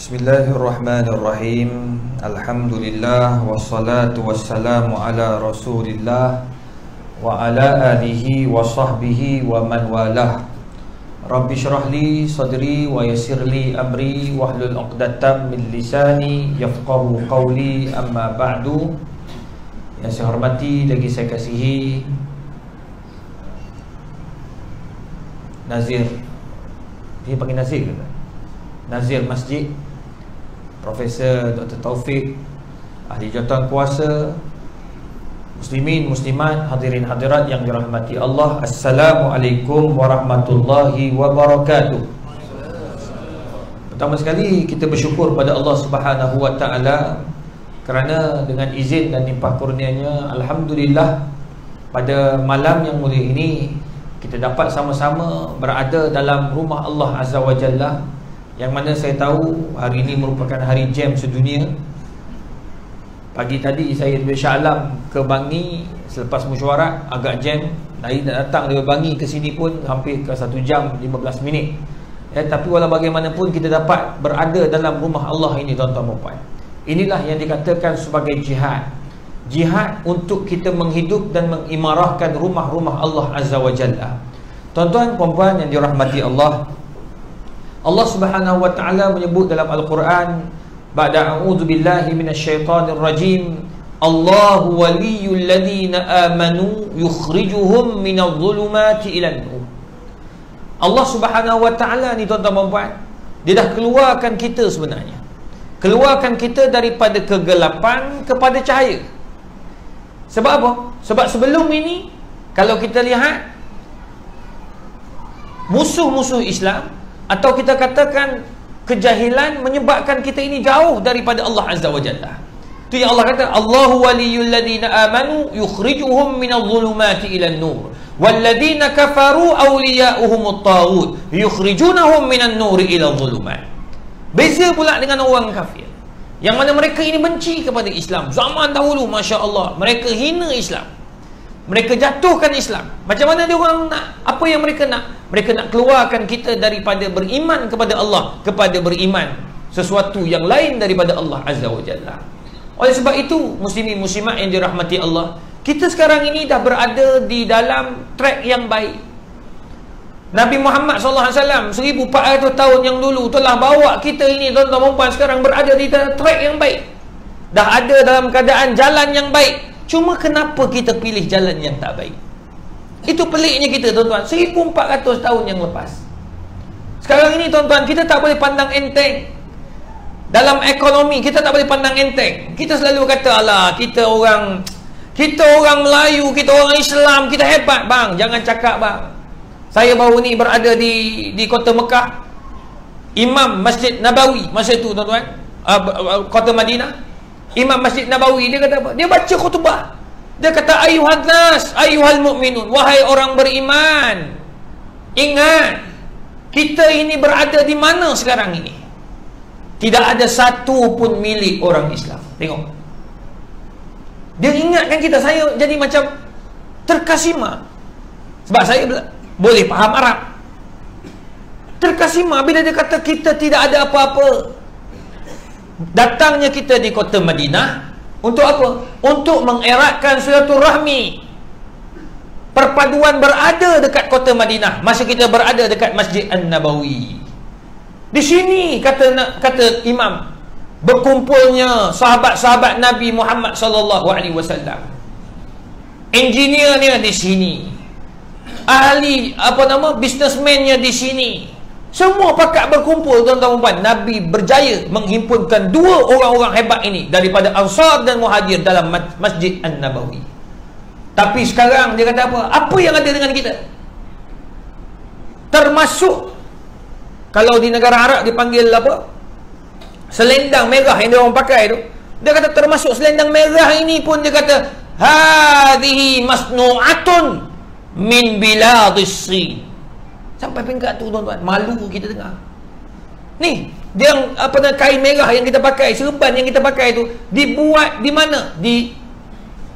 Bismillahirrahmanirrahim. Alhamdulillah wassalatu wassalamu ala Rasulillah wa ala alihi wa sahbihi wa man walah. Rabbi syrah li sadri wa yassir li amri wahlul 'uqdatam min lisani yafqahu qawli, amma ba'du. Yang saya hormati lagi saya kasihi Nazir, dia panggil Nazir ke? Nazir Masjid Profesor Dr. Taufik, ahli jawatan kuasa, muslimin, muslimat, hadirin hadirat yang dirahmati Allah. Assalamualaikum warahmatullahi wabarakatuh. Pertama sekali kita bersyukur pada Allah Subhanahu wa taala kerana dengan izin dan limpah kurnianya, alhamdulillah, pada malam yang mulia ini kita dapat sama-sama berada dalam rumah Allah Azza wa Jalla, yang mana saya tahu hari ini merupakan hari jam sedunia. Pagi tadi saya dari Shah Alam ke Bangi, selepas mesyuarat agak jam. Dari datang dari Bangi ke sini pun hampir ke 1 jam 15 minit. Tapi walau bagaimanapun kita dapat berada dalam rumah Allah ini, tuan-tuan dan puan. Inilah yang dikatakan sebagai jihad. Jihad untuk kita menghidup dan mengimarahkan rumah-rumah Allah Azza wa Jalla. Tuan-tuan dan puan yang dirahmati Allah, Allah Subhanahu wa taala menyebut dalam Al-Quran, ba'da a'udzu billahi minasyaitonir rajim, Allahu waliyyul ladzina amanu yukhrijuhum minadh dhulumati ilan nur. Allah Subhanahu wa taala ni, tuan-tuan dan puan, dia dah keluarkan kita sebenarnya. Keluarkan kita daripada kegelapan kepada cahaya. Sebab apa? Sebab sebelum ini kalau kita lihat musuh-musuh Islam, atau kita katakan kejahilan, menyebabkan kita ini jauh daripada Allah Azza wa Jalla. Itu yang Allah kata, Allahu waliyul ladzina amanu yukhrijuhum minadh dhulumati ilan nur walladzina kafaru awliya'uhumut taghut yukhrijunahum minan nuri ila dhulumat. Beza pula dengan orang kafir, yang mana mereka ini benci kepada Islam. Zaman dahulu, Masya Allah, mereka hina Islam, mereka jatuhkan Islam. Macam mana dia orang nak? Apa yang mereka nak? Mereka nak keluarkan kita daripada beriman kepada Allah kepada beriman sesuatu yang lain daripada Allah Azza wa Jalla. Oleh sebab itu, muslimin muslimat yang dirahmati Allah, kita sekarang ini dah berada di dalam track yang baik. Nabi Muhammad SAW 1400 tahun yang dulu telah bawa kita ini, tuan-tuan dan puan, sekarang berada di dalam track yang baik. Dah ada dalam keadaan jalan yang baik. Cuma kenapa kita pilih jalan yang tak baik? Itu peliknya kita, tuan-tuan. 1400 tahun yang lepas. Sekarang ini, tuan-tuan, kita tak boleh pandang enteng. Dalam ekonomi kita tak boleh pandang enteng. Kita selalu kata, alah, kita orang Melayu, kita orang Islam, kita hebat. Bang, jangan cakap, bang. Saya baru ni berada di kota Mekah. Imam Masjid Nabawi masa itu, tuan-tuan, kota Madinah. Imam Masjid Nabawi, dia kata apa? Dia baca khutbah. Dia kata, ayuhan nas, ayuhal mu'minun, wahai orang beriman, ingat, kita ini berada di mana sekarang ini? Tidak ada satu pun milik orang Islam. Tengok, dia ingatkan kita. Saya jadi macam terkesima, sebab saya boleh faham Arab. Terkesima bila dia kata kita tidak ada apa-apa. Datangnya kita di kota Madinah untuk apa? Untuk mengeratkan silaturahmi. Perpaduan berada dekat kota Madinah masa kita berada dekat Masjid An-Nabawi. Di sini kata imam, berkumpulnya sahabat-sahabat Nabi Muhammad sallallahu alaihi wasallam. Engineernya di sini, ahli businessman-nya di sini. Semua pakat berkumpul, tuan-tuan dan puan. Nabi berjaya menghimpunkan 2 orang-orang hebat ini daripada Ansar dan Muhajir dalam Masjid An-Nabawi. Tapi sekarang dia kata apa? Apa yang ada dengan kita? Termasuk kalau di negara Arab dipanggil apa? Selendang merah yang dia orang pakai tu. Dia kata termasuk selendang merah ini pun dia kata, hadhihi masnu'atun min biladis Sin. Sampai peringkat tu, tuan-tuan, malu kita dengar. Ni, dia kain merah yang kita pakai, serban yang kita pakai tu dibuat di mana? Di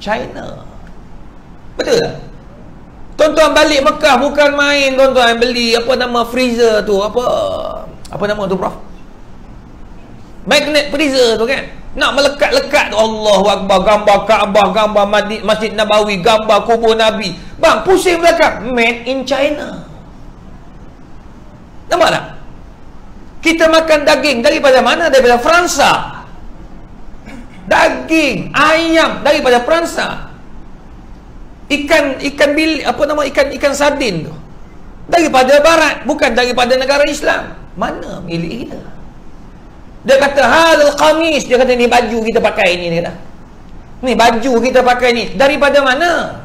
China. Betul tak? Tuan-tuan balik Mekah bukan main, tuan-tuan, beli freezer tu, apa nama tu, Prof? magnet freezer tu kan, nak melekat-lekat tu, Allahu Akbar, gambar Kaabah, gambar Masjid Nabawi, gambar kubur Nabi. Bang, pusing belakang, made in China. Nampak tak? Kita makan daging daripada mana? Daripada Fransa. Daging ayam daripada Fransa. Ikan sardin tu daripada barat, bukan daripada negara Islam. Mana milik kita? Dia kata halal qamis, dia kata ni baju kita pakai ni, dia kata ni baju kita pakai ni daripada mana?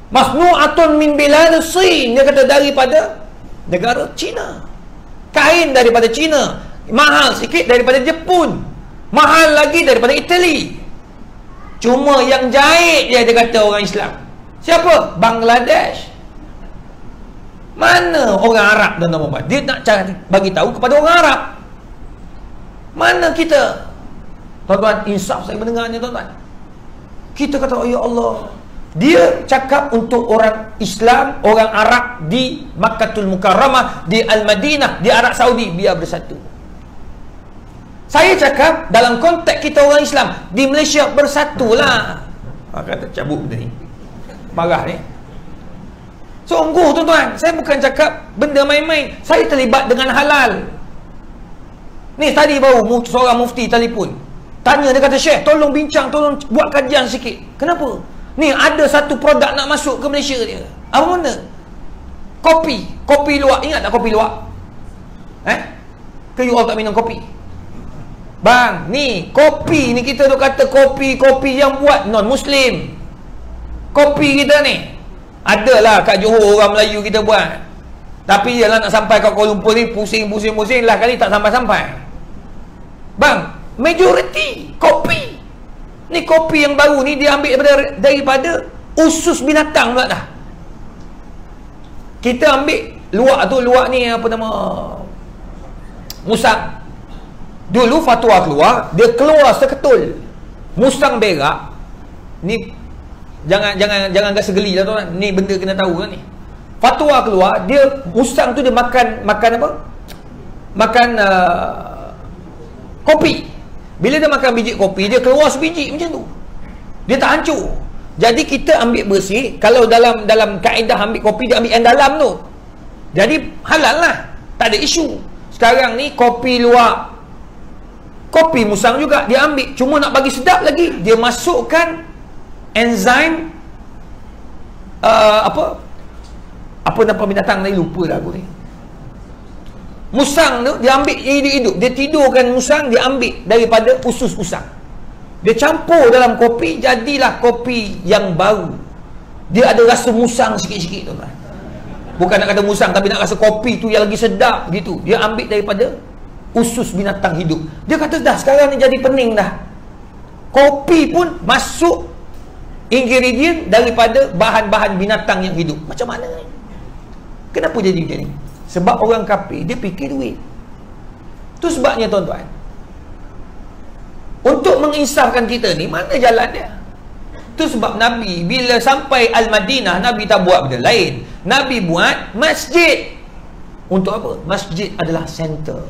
Masnu'atun min bilad Sin, dia kata daripada negara China. Kain daripada China, mahal sikit daripada Jepun, mahal lagi daripada Itali. Cuma yang jahit dia kata orang Islam. Siapa? Bangladesh. Mana orang Arab dan tuan-tuan? Dia nak bagi tahu kepada orang Arab. Mana kita? Tuan-tuan, insaf saya mendengarnya tuan-tuan. Kita kata, ya Allah, dia cakap untuk orang Islam, orang Arab di Makkatul Mukarramah, di Al-Madinah, di Arab Saudi, biar bersatu. Saya cakap dalam konteks kita orang Islam di Malaysia, bersatulah. Kata cabut benda ni, marah ni. Sungguh tuan-tuan, saya bukan cakap benda main-main. Saya terlibat dengan halal. Ni tadi baru seorang mufti telefon, tanya, dia kata, Syekh, tolong bincang, tolong buat kajian sikit. Kenapa? Ni ada satu produk nak masuk ke Malaysia dia. Apa benda? Kopi luwak. Ingat tak kopi luwak? Ke you all tak minum kopi? Bang, ni kopi ni, kita tu kata kopi yang buat non-Muslim. Kopi kita ni adalah kat Johor orang Melayu kita buat. Tapi dia lah nak sampai kat Kuala Lumpur ni pusing lah kali tak sampai-sampai. Bang, majoriti kopi ni, kopi yang baru ni dia ambil daripada usus binatang pula dah. Kita ambil luwak ni, apa nama, musang. Dulu fatwa keluar, dia keluar seketul musang berak ni. Jangan rasa geli lah tuan, ni benda kena tahu lah ni. Fatwa keluar, dia musang tu dia makan apa? Makan kopi. Bila dia makan biji kopi, dia keluar sebiji macam tu, dia tak hancur. Jadi kita ambil bersih. Kalau dalam kaedah ambil kopi, dia ambil yang dalam tu, jadi halal lah, tak ada isu. Sekarang ni kopi luar, kopi musang juga dia ambil, cuma nak bagi sedap lagi, dia masukkan enzim apa nama binatang ni, lupa dah aku ni. Musang tu dia ambil hidup-hidup, dia tidurkan musang, dia ambil daripada usus musang, dia campur dalam kopi, jadilah kopi yang baru. Dia ada rasa musang sikit-sikit tu kan. Bukan nak kata musang, tapi nak rasa kopi tu yang lagi sedap gitu. Dia ambil daripada usus binatang hidup. Dia kata dah sekarang ni jadi pening dah. Kopi pun masuk ingredient daripada bahan-bahan binatang yang hidup. Macam mana ni? Kenapa jadi macam ni? Sebab orang kafir dia fikir duit. Tu sebabnya tuan-tuan, untuk menginsafkan kita ni, mana jalan dia? Tu sebab Nabi bila sampai Al-Madinah, Nabi tak buat benda lain. Nabi buat masjid. Untuk apa? Masjid adalah center.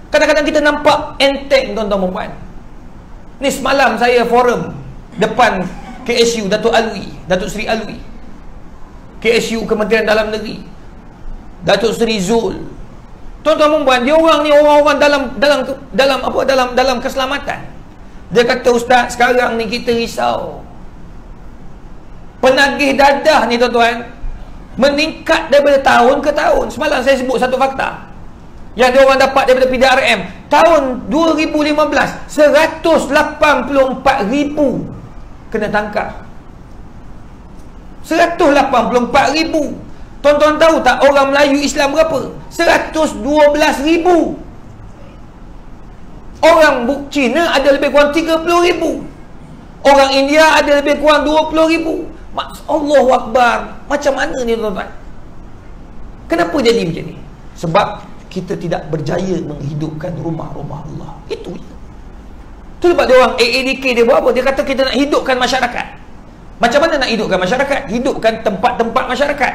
Kadang-kadang kita nampak enteng tuan-tuan puan. Ni semalam saya forum depan KSU Datuk Seri Alwi, KSU Kementerian Dalam Negeri, Datuk Seri Zul. Tuan-tuan puan, dia orang ni orang-orang dalam keselamatan. Dia kata, Ustaz, sekarang ni kita risau. Penagih dadah ni tuan-tuan meningkat daripada tahun ke tahun. Semalam saya sebut satu fakta yang dia orang dapat daripada PDRM. Tahun 2015, 184,000 kena tangkap. 184,000. Tuan-tuan tahu tak orang Melayu Islam berapa? 112,000. Orang Cina ada lebih kurang 30,000. Orang India ada lebih kurang 20,000. Allahu Akbar. Macam mana ni tuan-tuan? Kenapa jadi macam ni? Sebab kita tidak berjaya menghidupkan rumah-rumah Allah. Itu je. Tu sebab dia orang AADK dia buat apa? Dia kata kita nak hidupkan masyarakat. Macam mana nak hidupkan masyarakat? Hidupkan tempat-tempat masyarakat.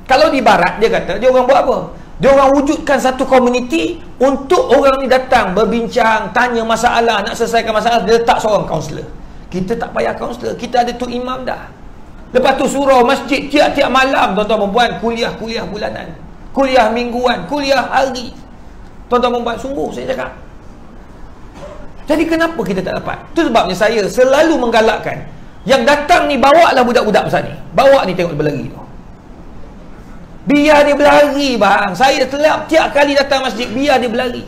Kalau di barat, dia kata, dia orang buat apa? Dia orang wujudkan satu komuniti untuk orang ni datang berbincang, tanya masalah, nak selesaikan masalah, dia letak seorang kaunselor. Kita tak payah kaunselor, kita ada tu imam dah. Lepas tu surau masjid tiap-tiap malam, tuan-tuan perempuan, kuliah bulanan, kuliah mingguan, kuliah hari. Tuan-tuan perempuan, sungguh saya cakap. Jadi kenapa kita tak dapat? Itu sebabnya saya selalu menggalakkan, yang datang ni bawa lah budak-budak besar ni, bawa ni tengok berlari tu. Biar dia berlari bang. Saya tiap kali datang masjid, biar dia berlari.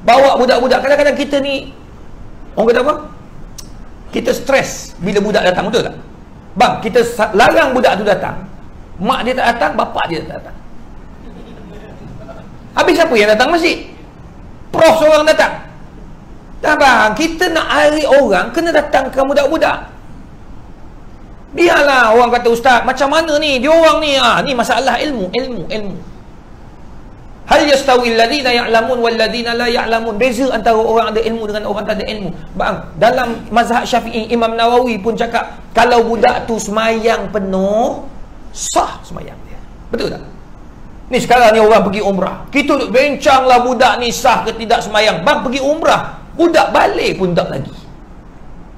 Bawa budak-budak. Kadang-kadang kita ni, orang kata apa? Kita stres bila budak datang, betul tak? Bang, kita larang budak tu datang, mak dia tak datang, bapak dia tak datang. Habis siapa yang datang masjid? Prof seorang datang. Dah bang, kita nak hari orang, kena datang ke budak-budak. Biarlah orang kata, ustaz, macam mana ni? Dia orang ni, ni masalah ilmu. Hal yastawi alladhina ya'lamun wal ladhina la ya'lamun. Beza antara orang ada ilmu dengan orang tak ada ilmu. Bang, dalam mazhab Syafi'i, Imam Nawawi pun cakap, kalau budak tu semayang penuh, sah semayang dia. Betul tak? Ni sekarang ni orang pergi umrah, kita duk bencanglah budak ni sah ke tidak semayang. Bang, pergi umrah, budak balik pun tak lagi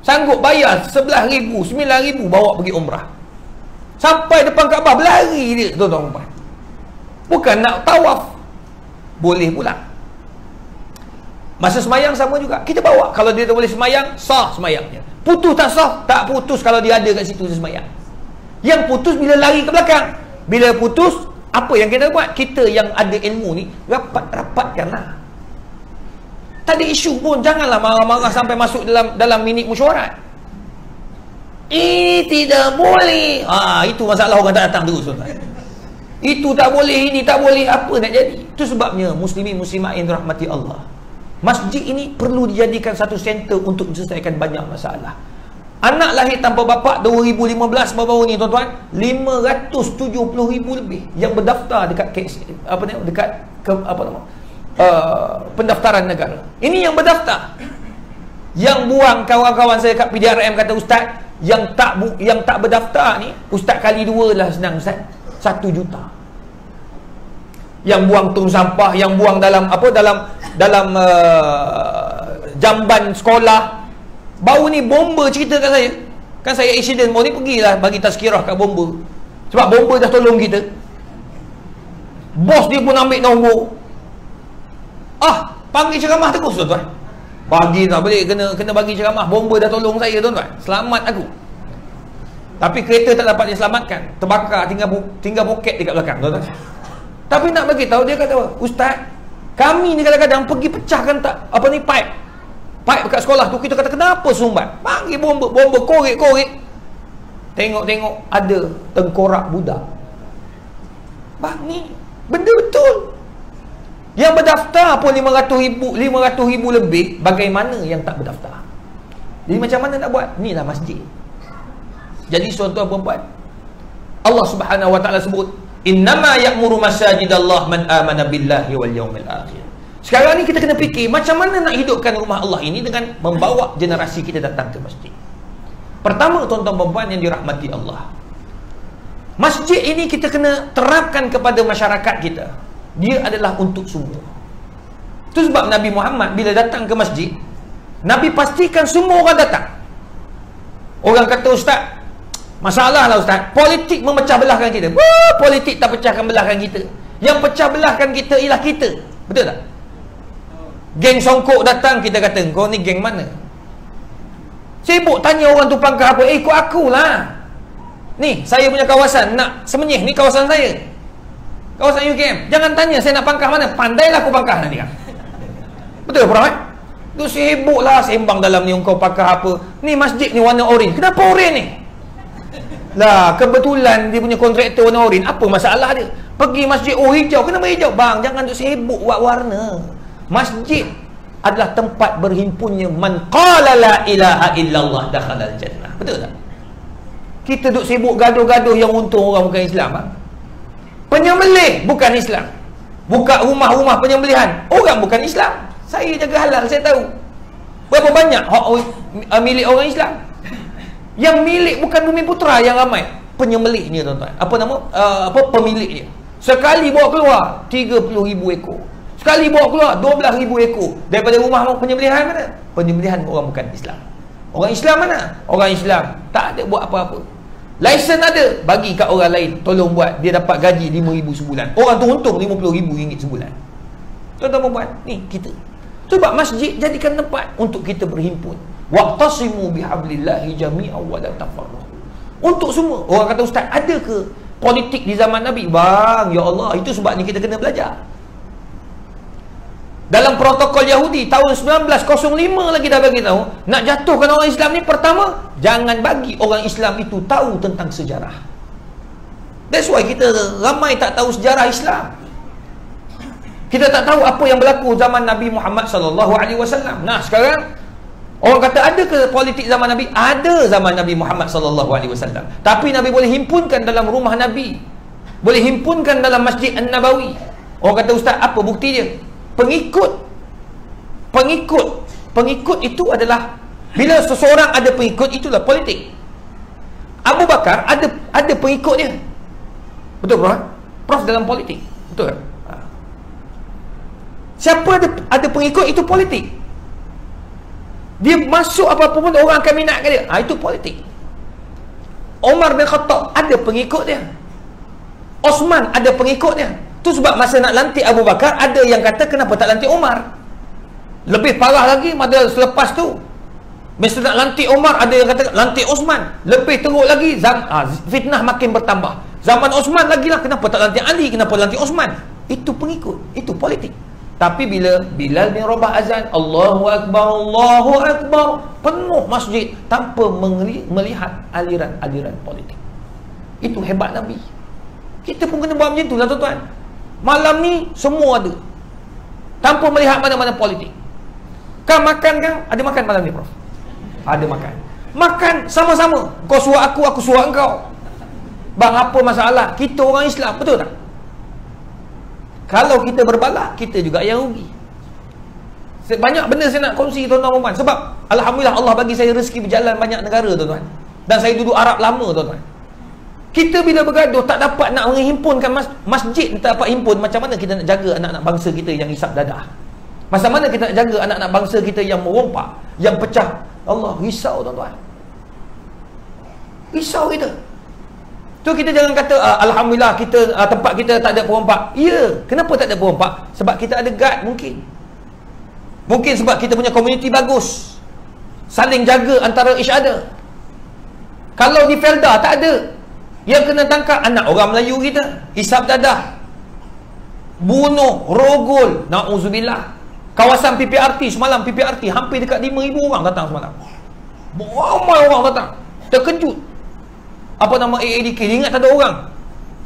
sanggup bayar 11,000, 9,000 bawa pergi umrah. Sampai depan Kaabah berlari dia, tuan-tuan. Bukan nak tawaf. Boleh pula. Masa semayang sama juga. Kita bawa. Kalau dia tak boleh semayang, sah semayangnya. Putus tak sah? Tak putus kalau dia ada kat situ dia semayang. Yang putus bila lari ke belakang. Bila putus, apa yang kita buat? Kita yang ada ilmu ni, rapatkanlah. Tak ada isu pun, janganlah marah-marah sampai masuk dalam minit mesyuarat. Ini tidak boleh. Itu masalah orang tak datang terus, tuan-tuan. Itu tak boleh, ini tak boleh, apa nak jadi? Itu sebabnya muslimin muslimat yang dirahmati Allah, masjid ini perlu dijadikan satu center untuk menyelesaikan banyak masalah. Anak lahir tanpa bapa 2015 baru-baru ni, tuan-tuan, 570,000 lebih yang berdaftar dekat pendaftaran negara. Ini yang berdaftar. Yang buang kawan-kawan saya kat PDRM kata, ustaz, yang tak berdaftar ni, ustaz kali 2 lah senang, ustaz. 1 juta. Yang buang tong sampah, yang buang dalam jamban sekolah. Baru ni bomba cerita kat saya. Kan saya accident, baru ni pergilah bagi tazkirah kat bomba. Sebab bomba dah tolong kita. Bos dia pun ambil nombor. Panggil ceramah terus, tuan-tuan. Bagi tak boleh, kena bagi ceramah. Bomba dah tolong saya, tuan-tuan. Selamat aku. Tapi kereta tak dapat diselamatkan, terbakar, tinggal poket dekat belakang, tuan-tuan. Tapi nak bagi tahu, dia kata, ustaz, kami ni kadang-kadang pergi pecahkan pipe dekat sekolah tu. Kita kata, kenapa sumbat? Panggil bomba, korek. Tengok ada tengkorak budak. Bang, ni benda betul. Yang berdaftar pun 500,000 lebih. Bagaimana yang tak berdaftar? Jadi macam mana nak buat? Inilah masjid. Jadi tuan-tuan perempuan, Allah Subhanahu wa taala sebut, innama ya'muru masajidallah man amana billahi wal yaumil akhir. Sekarang ni kita kena fikir macam mana nak hidupkan rumah Allah ini dengan membawa generasi kita datang ke masjid. Pertama, tuan-tuan perempuan yang dirahmati Allah, masjid ini kita kena terapkan kepada masyarakat kita. Dia adalah untuk semua. Itu sebab Nabi Muhammad bila datang ke masjid, Nabi pastikan semua orang datang. Orang kata, ustaz, masalah lah ustaz, politik memecah belahkan kita. Politik tak pecahkan belahkan kita. Yang pecah belahkan kita ialah kita. Betul tak? Geng songkok datang, kita kata, kau ni geng mana? Sibuk tanya orang tu pangkah apa. Ikut akulah. Ni, saya punya kawasan, nak semenyih, ni kawasan saya, kawasan UKM. Jangan tanya saya nak pangkah mana. Pandailah aku pangkah nanti kan. Betul Prof? Tu sibuklah sembang dalam ni, kau pangkah apa. Ni masjid ni warna oren. Kenapa oren ni? Lah, kebetulan dia punya kontraktor warna oren. Apa masalah dia? Pergi masjid, hijau. Kenapa hijau? Bang, jangan duk sibuk buat warna. Masjid adalah tempat berhimpunnya man qala la ilaha illallah dakhala al-jannah. Betul tak? Kita duk sibuk gaduh-gaduh yang untung orang bukan Islam. Penyembelih bukan Islam. Buka rumah-rumah penyembelihan, orang bukan Islam. Saya jaga halal, saya tahu. Berapa banyak milik orang Islam? Yang milik bukan Bumi Putra yang ramai, penyembelihnya, tuan-tuan. Apa nama? Pemiliknya. Sekali bawa keluar 30,000 ekor. Sekali bawa keluar 12,000 ekor. Daripada rumah penyembelihan mana? Penyembelihan orang bukan Islam. Orang Islam mana? Orang Islam tak ada buat apa-apa. Lesen ada, bagi kat orang lain, tolong buat. Dia dapat gaji 5,000 sebulan. Orang tu untung 50,000 ringgit sebulan. Tuan-tuan buat ni kita. Sebab masjid jadikan tempat untuk kita berhimpun. Waqtasimu bihablillahi jami'an wa la tafarraqu. Untuk semua. Orang kata, ustaz, ada ke politik di zaman Nabi? Bang, ya Allah, itu sebabnya kita kena belajar. Dalam protokol Yahudi tahun 1905 lagi dah bagi tahu, nak jatuhkan orang Islam ni, pertama, jangan bagi orang Islam itu tahu tentang sejarah. That's why kita ramai tak tahu sejarah Islam. Kita tak tahu apa yang berlaku zaman Nabi Muhammad sallallahu alaihi wasallam. Nah, sekarang orang kata, ada ke politik zaman Nabi? Ada zaman Nabi Muhammad sallallahu alaihi wasallam. Tapi Nabi boleh himpunkan dalam rumah Nabi. Boleh himpunkan dalam Masjid An-Nabawi. Orang kata, ustaz, apa bukti dia? Pengikut itu adalah, bila seseorang ada pengikut, itulah politik. Abu Bakar ada pengikut dia. Betul, Prof? Prof dalam politik. Betul kan? Siapa ada pengikut, itu politik. Dia masuk apa-apa pun orang akan minat ke dia. Itu politik. Umar bin Khattab ada pengikut dia. Osman ada pengikut dia. Tu sebab masa nak lantik Abu Bakar, ada yang kata kenapa tak lantik Umar. Lebih parah lagi pada selepas tu, masa nak lantik Umar, ada yang kata lantik Osman. Lebih teruk lagi, fitnah makin bertambah. Zaman Osman lagi lah, kenapa tak lantik Ali, kenapa lantik Osman. Itu pengikut, itu politik. Tapi bila Bilal bin Rabah azan, Allahu Akbar, Allahu Akbar, penuh masjid tanpa melihat aliran-aliran politik. Itu hebat Nabi. Kita pun kena buat macam tu lah, tuan-tuan. Malam ni semua ada, tanpa melihat mana-mana politik. Kau makan kan? Ada makan malam ni, Prof? Ada makan. Makan sama-sama. Kau suruh aku suruh engkau. Bang, apa masalah? Kita orang Islam, betul tak? Kalau kita berbalak, kita juga yang rugi. Banyak benda saya nak kongsi, tuan-tuan puan. Sebab alhamdulillah Allah bagi saya rezeki berjalan banyak negara, tuan-tuan. Dan saya duduk Arab lama, tuan-tuan. Kita bila bergaduh tak dapat nak menghimpunkan masjid, tak dapat himpun, macam mana kita nak jaga anak-anak bangsa kita yang hisap dadah? Macam mana kita nak jaga anak-anak bangsa kita yang merompak, yang pecah? Allah, risau, tuan-tuan. Risau kita. Tu kita jangan kata alhamdulillah kita tempat kita tak ada perompak. Ya, kenapa tak ada perompak? Sebab kita ada guard mungkin. Mungkin sebab kita punya komuniti bagus. Saling jaga antara each other. Kalau di Felda tak ada. Yang kena tangkap anak orang Melayu kita, hisap dadah, bunuh, rogol, na'udzubillah. Kawasan PPRT semalam, PPRT hampir dekat 5,000 orang datang semalam. Ramai orang datang. Terkejut. Apa nama AADK, dia ingat tak ada orang.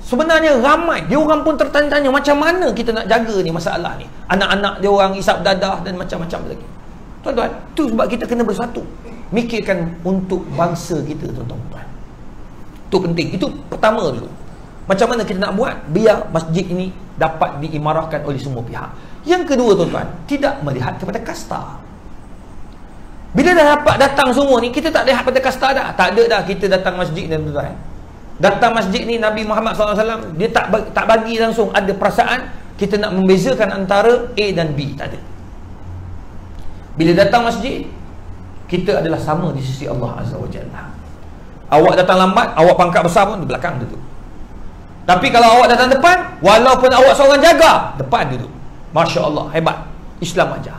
Sebenarnya ramai. Dia orang pun tertanya-tanya, macam mana kita nak jaga ni masalah ni. Anak-anak dia orang hisap dadah dan macam-macam lagi. Tuan-tuan, tu sebab kita kena bersatu. Mikirkan untuk bangsa kita, tuan-tuan. Itu penting. Itu pertama dulu. Macam mana kita nak buat biar masjid ini dapat diimarahkan oleh semua pihak. Yang kedua, tuan-tuan, tidak melihat kepada kasta. Bila dah dapat datang semua ni, kita tak lihat pada kasta dah. Tak ada dah kita datang masjid ni, tuan-tuan. Datang masjid ni, Nabi Muhammad SAW, dia tak bagi langsung ada perasaan kita nak membezakan antara A dan B. Tak ada. Bila datang masjid, kita adalah sama di sisi Allah Azza wa Jalla. Awak datang lambat, awak pangkat besar pun di belakang duduk. Tapi kalau awak datang depan, walaupun awak seorang jaga, depan duduk. Masya Allah, hebat. Islam ajar.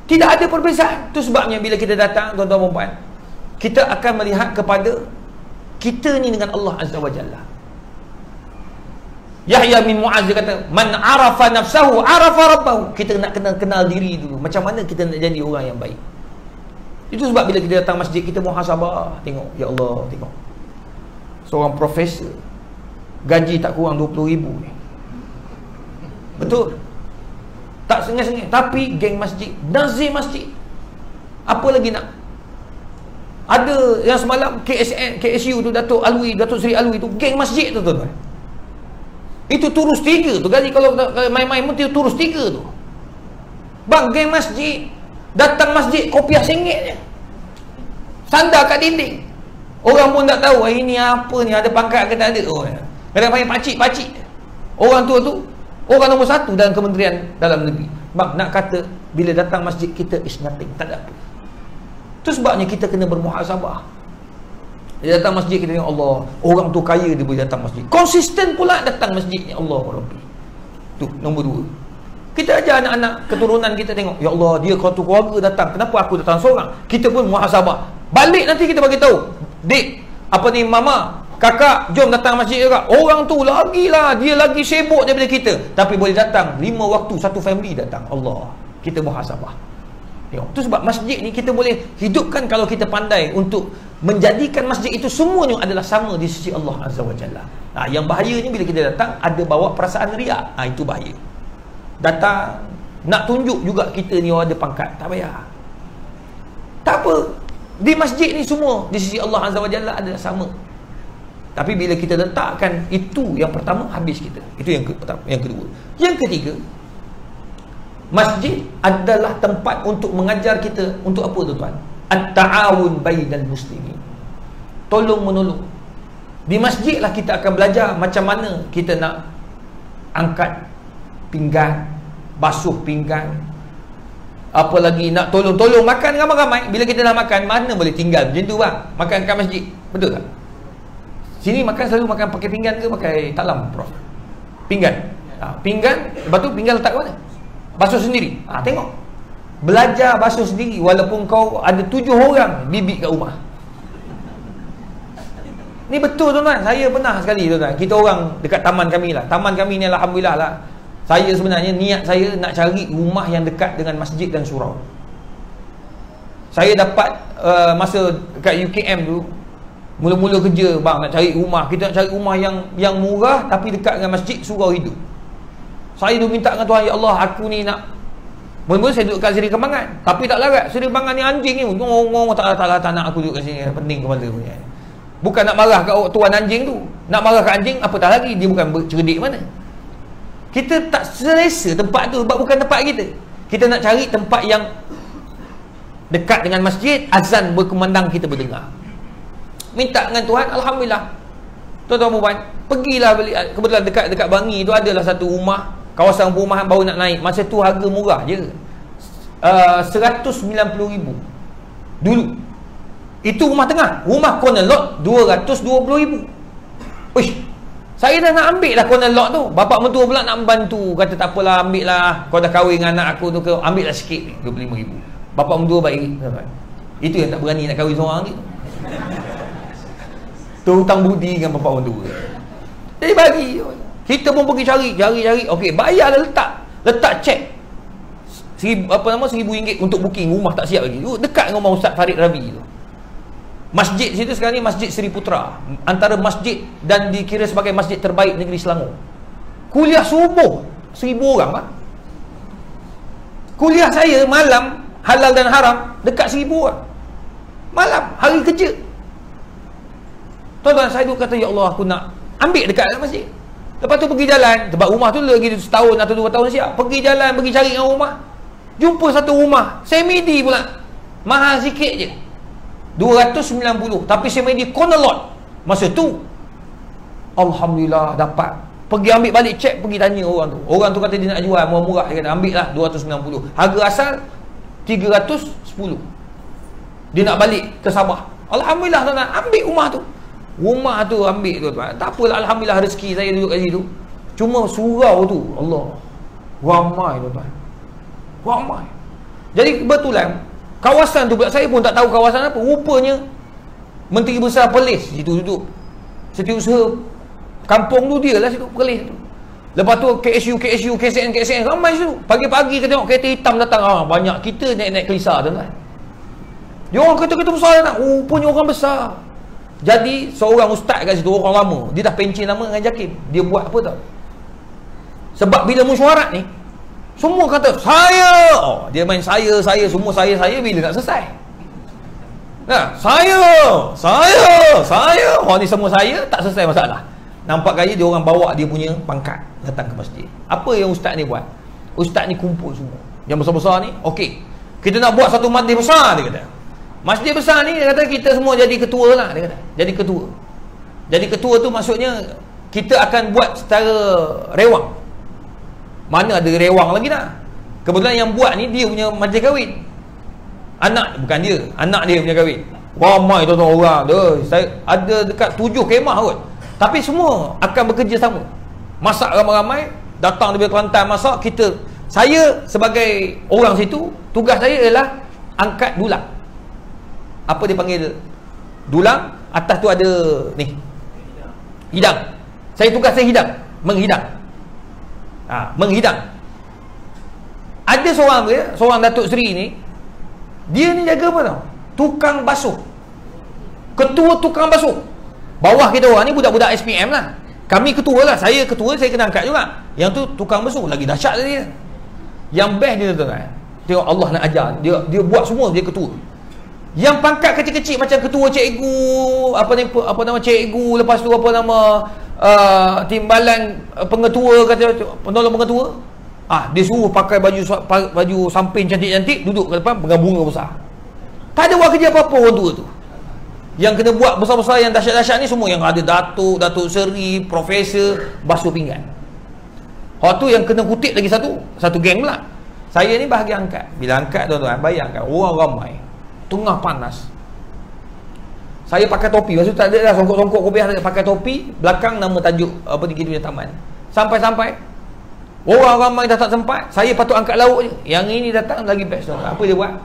Tidak ada perbezaan. Itu sebabnya bila kita datang, tuan-tuan dan puan, kita akan melihat kepada kita ni dengan Allah Azza wa Jalla. Yahya bin Mu'adz kata, man arafa nafsahu arafa rabbahu. Kita nak kenal diri dulu. Macam mana kita nak jadi orang yang baik. Itu sebab bila kita datang masjid, kita muhasabah. Tengok, ya Allah, tengok. Seorang profesor, gaji tak kurang 20,000 ni. Betul? Tak sengih-sengih. Tapi geng masjid, nazir masjid. Apa lagi nak? Ada yang semalam KSU tu, Datuk Seri Alwi tu, geng masjid tu, tuan-tuan. Itu turus 3 tu. Gaji kalau main-main pun turus 3 tu. Bang, geng masjid datang masjid, kopiah RM1 je, sandar kat dinding. Orang pun tak tahu ini apa ni, ada pangkat ke tak ada. Oh, kadang panggil pakcik-pakcik. Orang tua tu orang nombor satu dalam Kementerian Dalam Negeri. Bang, nak kata bila datang masjid kita is nothing, tak ada apa. Tu sebabnya kita kena bermuhasabah. Dia datang masjid, kita tengok Allah, orang tu kaya dia boleh datang masjid, konsisten pula datang masjid ni, Allah Rabbi. Tu nombor dua. Kita ajar anak-anak keturunan kita tengok, ya Allah, dia keluarga datang, kenapa aku datang seorang? Kita pun muhasabah. Balik nanti kita bagi tahu, dik, apa ni, mama, kakak, jom datang masjid juga. Orang tu lagilah, dia lagi sibuk daripada kita, tapi boleh datang 5 waktu, satu family datang. Allah, kita muhasabah. Tengok, tu sebab masjid ni kita boleh hidupkan kalau kita pandai untuk menjadikan masjid itu semuanya adalah sama di sisi Allah Azza wa Jalla. Yang bahayanya bila kita datang ada bawa perasaan riak. Itu bahaya. Datang nak tunjuk juga kita ni ada pangkat, tak payah. Tak apa. Di masjid ni semua di sisi Allah Azza wa Jalla adalah sama. Tapi bila kita letakkan itu yang pertama, habis kita. Itu yang pertama. Yang kedua. Yang ketiga, masjid adalah tempat untuk mengajar kita untuk apa, tuan-tuan? At-ta'awun bainal muslimin. Tolong menolong. Di masjid lah kita akan belajar macam mana kita nak angkat pinggan, basuh pinggan, apa lagi nak tolong-tolong makan ramai-ramai. Bila kita dah makan, mana boleh tinggal macam tu, bang? Makan kat masjid, betul tak? Sini makan selalu makan pakai pinggan ke pakai talam, Prof? Pinggan. Pinggan, lepas tu pinggan letak kat mana? Basuh sendiri. Tengok, belajar basuh sendiri walaupun kau ada 7 orang bibik kat rumah. Ni betul, tuan-tuan. Saya pernah sekali, tuan-tuan, kita orang dekat taman kami lah. Taman kami ni alhamdulillah lah, saya sebenarnya niat saya nak cari rumah yang dekat dengan masjid dan surau. Saya dapat masa dekat UKM tu, mula-mula kerja, bang, nak cari rumah. Kita nak cari rumah yang murah tapi dekat dengan masjid, surau hidup. Saya dulu minta dengan Tuhan, ya Allah, aku ni nak, mula-mula saya duduk kat Seri Kembangan, tapi tak larat. Seri Kembangan ni anjing ni ngomong, tak nak aku duduk kat sini, pening kepala punya. Bukan nak marah kat tuan anjing tu, nak marah kat anjing, apatah lagi dia bukan cerdik mana. Kita tak selesa tempat tu sebab bukan tempat kita. Kita nak cari tempat yang dekat dengan masjid, azan berkumandang kita berdengar. Minta dengan Tuhan, alhamdulillah. Tuan-tuan puan, pergilah beli, kebetulan dekat Bangi tu adalah satu rumah, kawasan perumahan baru nak naik. Masa tu harga murah je, 190,000 dulu. Itu rumah tengah. Rumah corner lot 220,000. Uish, saya dah nak ambil lah corner lot tu. Bapak mentua pula nak membantu, kata tak apalah, ambil lah, kau dah kahwin dengan anak aku tu, ambil lah sikit ni, 25,000. Bapak mentua baik. Itu yang tak berani nak kahwin seorang ni. Tu hutang budi dengan bapak mentua. Jadi bagi, kita pun pergi cari. Okey, bayar lah, letak cek RM1,000 untuk booking rumah tak siap lagi. Dekat dengan rumah Ustaz Farid Rabi tu. Masjid situ sekarang ni Masjid Seri Putra, antara masjid dan dikira sebagai masjid terbaik negeri Selangor. Kuliah subuh 1,000 orang, Pak. Kuliah saya malam halal dan haram dekat 1,000 orang. Malam, hari kerja. Tuan-tuan, saya tu kata, ya Allah, aku nak ambil dekat masjid. Lepas tu pergi jalan, sebab rumah tu lagi setahun atau 2 tahun siap. Pergi jalan, pergi cari dengan rumah. Jumpa satu rumah semedi pula, mahal sikit je, 290, tapi semedi corner lot. Masa tu alhamdulillah dapat. Pergi ambil balik cek, pergi tanya orang tu. Orang tu kata dia nak jual murah-murah. Dia kata ambil lah 290. Harga asal 310. Dia nak balik ke Sabah. Alhamdulillah, tuan-tuan, ambil rumah tu. Rumah tu ambil, tuan-tuan. Tak apalah, alhamdulillah rezeki saya duduk kat situ. Cuma surau tu, Allah, ramai, tuan-tuan. Ramai. Jadi kebetulan kawasan tu, saya pun tak tahu kawasan apa. Rupanya Menteri Besar Perlis situ duduk. Setiausaha kampung tu dia lah situ, Perlis tu. Lepas tu KSU, KSN ramai situ. Pagi-pagi kita tengok kereta hitam datang. Banyak. Kita naik kelisa, tuan-tuan. Dia orang kereta besar nak. Rupanya orang besar. Jadi seorang ustaz kat situ, orang lama, dia dah pencen lama dengan Jakim. Dia buat apa tau? Sebab bila mesyuarat ni, semua kata saya. Dia main saya, semua saya bila nak selesai. Nah, saya. Ni semua saya, tak selesai masalah. Nampak gaya dia orang bawa dia punya pangkat datang ke masjid. Apa yang ustaz ni buat? Ustaz ni kumpul semua yang besar-besar ni. Okey, kita nak buat satu majlis besar, dia kata. Masjid besar ni, dia kata kita semua jadi ketua lah, dia kata. Jadi ketua tu maksudnya kita akan buat secara rewang. Mana ada rewang lagi dah. Kebetulan yang buat ni dia punya majlis kahwin. Anak, bukan dia, anak dia punya kahwin. Ramai tuan-tuan orang. Saya ada dekat 7 kemah kot. Tapi semua akan bekerja sama. Masak ramai-ramai, datang daripada Kelantan masak. Saya sebagai orang situ, tugas saya ialah angkat dulang. Apa dia panggil dulang? Atas tu ada ni, hidang. Tugas saya hidang, menghidang. Menghidang. Ada seorang Datuk Seri ni, dia ni jaga apa tau? Tukang basuh. Ketua tukang basuh. Bawah kita orang ni budak-budak SPM lah. Kami ketua lah. Saya ketua, saya kena angkat juga. Yang tu tukang basuh. Lagi dahsyat dia. Yang best dia tuan-tuan. Tengok Allah nak ajar. Dia buat semua, dia ketua. Yang pangkat kecil-kecil macam ketua cikgu, apa nama cikgu, lepas tu apa nama timbalan pengetua, kata penolong pengetua. Dia suruh pakai baju samping cantik-cantik, duduk ke depan pegang bunga besar. Tak ada buat kerja apa-apa orang tua tu. Yang kena buat besar-besar, yang dahsyat-dahsyat ni semua yang ada Datuk Seri, Profesor, basuh pinggan. Tu yang kena kutip lagi satu geng pula. Saya ni bahagian angkat. Bila angkat tuan-tuan, bayangkan orang ramai, tengah panas. Saya pakai topi, maksud tak ada dah songkok-songkok kopiah, pakai topi, belakang nama tajuk apa di kita punya taman. Sampai orang ramai dah tak sempat, saya patut angkat lauk je. Yang ini datang lagi best tuan. Apa dia buat?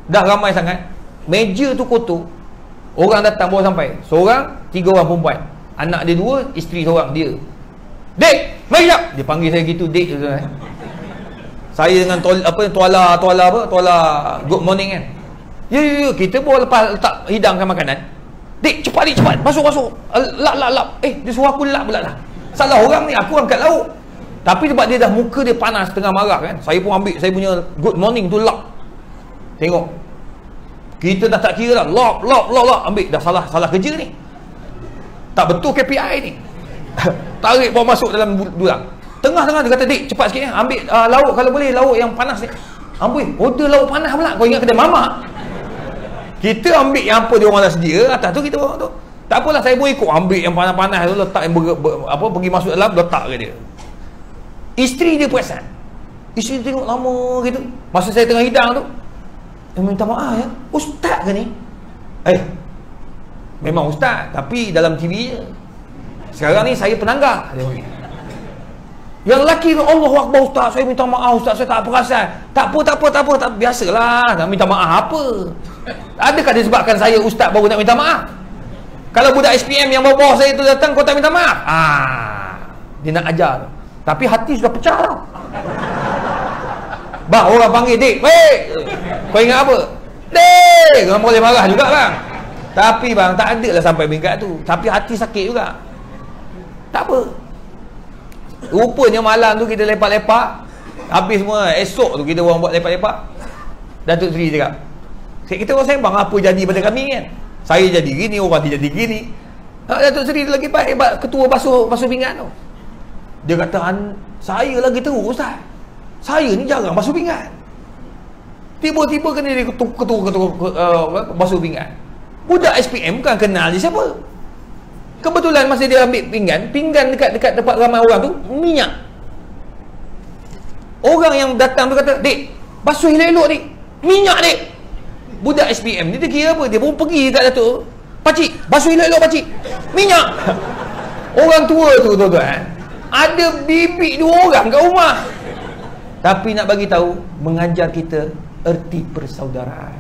Dah ramai sangat, meja tu kotor. Orang datang baru sampai. Seorang, 3 orang perempuan. Anak dia 2, isteri seorang, dia. Dek, mari jap. Dia panggil saya gitu, dek tu tuan. Saya dengan tuala good morning kan. Ya, kita baru lepas letak hidangkan makanan. Dek, cepat. Masuk. Lap. Dia suruh aku lap pula dah. Salah orang ni, aku angkat lauk. Tapi sebab dia dah muka dia panas, tengah marah kan. Saya pun ambil saya punya good morning tu lap. Tengok. Kita dah tak kira dah. Lap. Ambil. Dah salah kerja ni. Tak betul KPI ni. Tarik bawa masuk dalam dulang. Tengah-tengah dia kata, dek, cepat sikit ambil lauk kalau boleh, lauk yang panas ni. Ambil. Order lauk panas pula. Kau ingat kedai mamak. Kita ambil yang apa dia orang dah sedia, atas tu kita bawa tu. Tak apalah, saya pun ikut ambil yang panas-panas tu, letak yang pergi masuk dalam, letak ke dia. Isteri dia perasan. Isteri tengok lama gitu. Masa saya tengah hidang tu, dia minta maaf ya. Ustaz ke ni? Memang ustaz, tapi dalam TV je. Sekarang ni saya penangga. Yang lelaki tu, Allahu Akbar ustaz, saya minta maaf ustaz, saya tak perasan. Tak apa, biasalah, nak minta maaf apa? Adakah disebabkan saya ustaz baru nak minta maaf? Kalau budak SPM yang bawah saya tu datang, kau tak minta maaf? Dia nak ajar. Tapi hati sudah pecah tau. Bang, orang panggil, dek, kau ingat apa? Dek, orang boleh marah juga bang. Tapi bang, tak ada lah sampai bingkat tu. Tapi hati sakit juga. Tak apa. Rupanya malam tu kita lepak-lepak. Habis semua, esok tu kita orang buat lepak-lepak. Datuk Seri cakap, kita orang sembang apa jadi pada kami kan. Saya jadi gini, orang dia jadi gini. Datuk Seri lagi baik, ketua basuh pinggan tu. Dia kata, saya lagi teruk ustaz. Saya ni jarang basuh pinggan. Tiba-tiba kena dia ketua basuh pinggan. Budak SPM kan kenal dia siapa. Kebetulan masa dia ambil pinggan dekat tempat ramai orang tu, minyak. Orang yang datang tu kata, dek, basuh elok-elok dek. Minyak dek. Budak SPM ni dia kira apa? Dia pun pergi dekat Datuk. Pakcik, basuh elok-elok pakcik. Minyak. Orang tua tu tuan-tuan, ada bibik 2 orang kat rumah. Tapi nak bagi tahu, mengajar kita erti persaudaraan.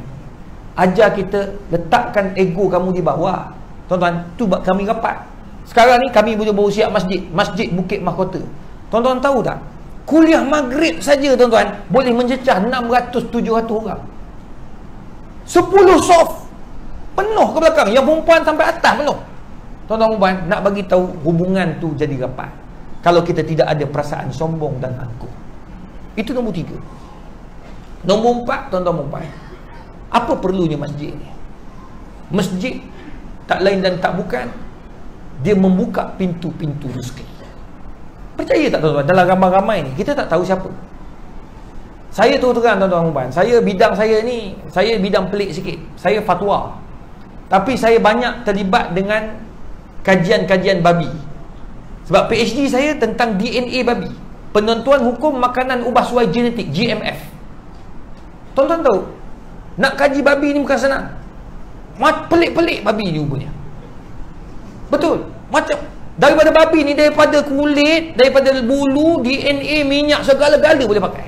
Ajar kita letakkan ego kamu di bawah. Tuan-tuan, tu kami rapat. Sekarang ni kami baru siap Masjid Bukit Mahkota. Tuan-tuan tahu tak? Kuliah maghrib saja tuan-tuan boleh mencecah 600-700 orang. 10 soft penuh ke belakang, yang perempuan sampai atas penuh. Tuan-tuan perempuan, nak bagi tahu hubungan tu jadi rapat kalau kita tidak ada perasaan sombong dan angkuh. Itu nombor 3. Nombor 4, tuan-tuan perempuan, apa perlunya masjid ni? Masjid tak lain dan tak bukan, dia membuka pintu-pintu rezeki. Percaya tak tuan-tuan, dalam ramai-ramai ni kita tak tahu siapa. Saya terang tuan-tuan perempuan, bidang saya ni, saya bidang pelik sikit. Saya fatwa. Tapi saya banyak terlibat dengan kajian-kajian babi. Sebab PhD saya tentang DNA babi, penentuan hukum makanan ubah suai genetik, GMF. Tuan-tuan tahu, nak kaji babi ni bukan senang. Pelik-pelik babi ni rupanya. Betul. Macam daripada babi ni, daripada kulit, daripada bulu, DNA, minyak, segala-gala boleh pakai.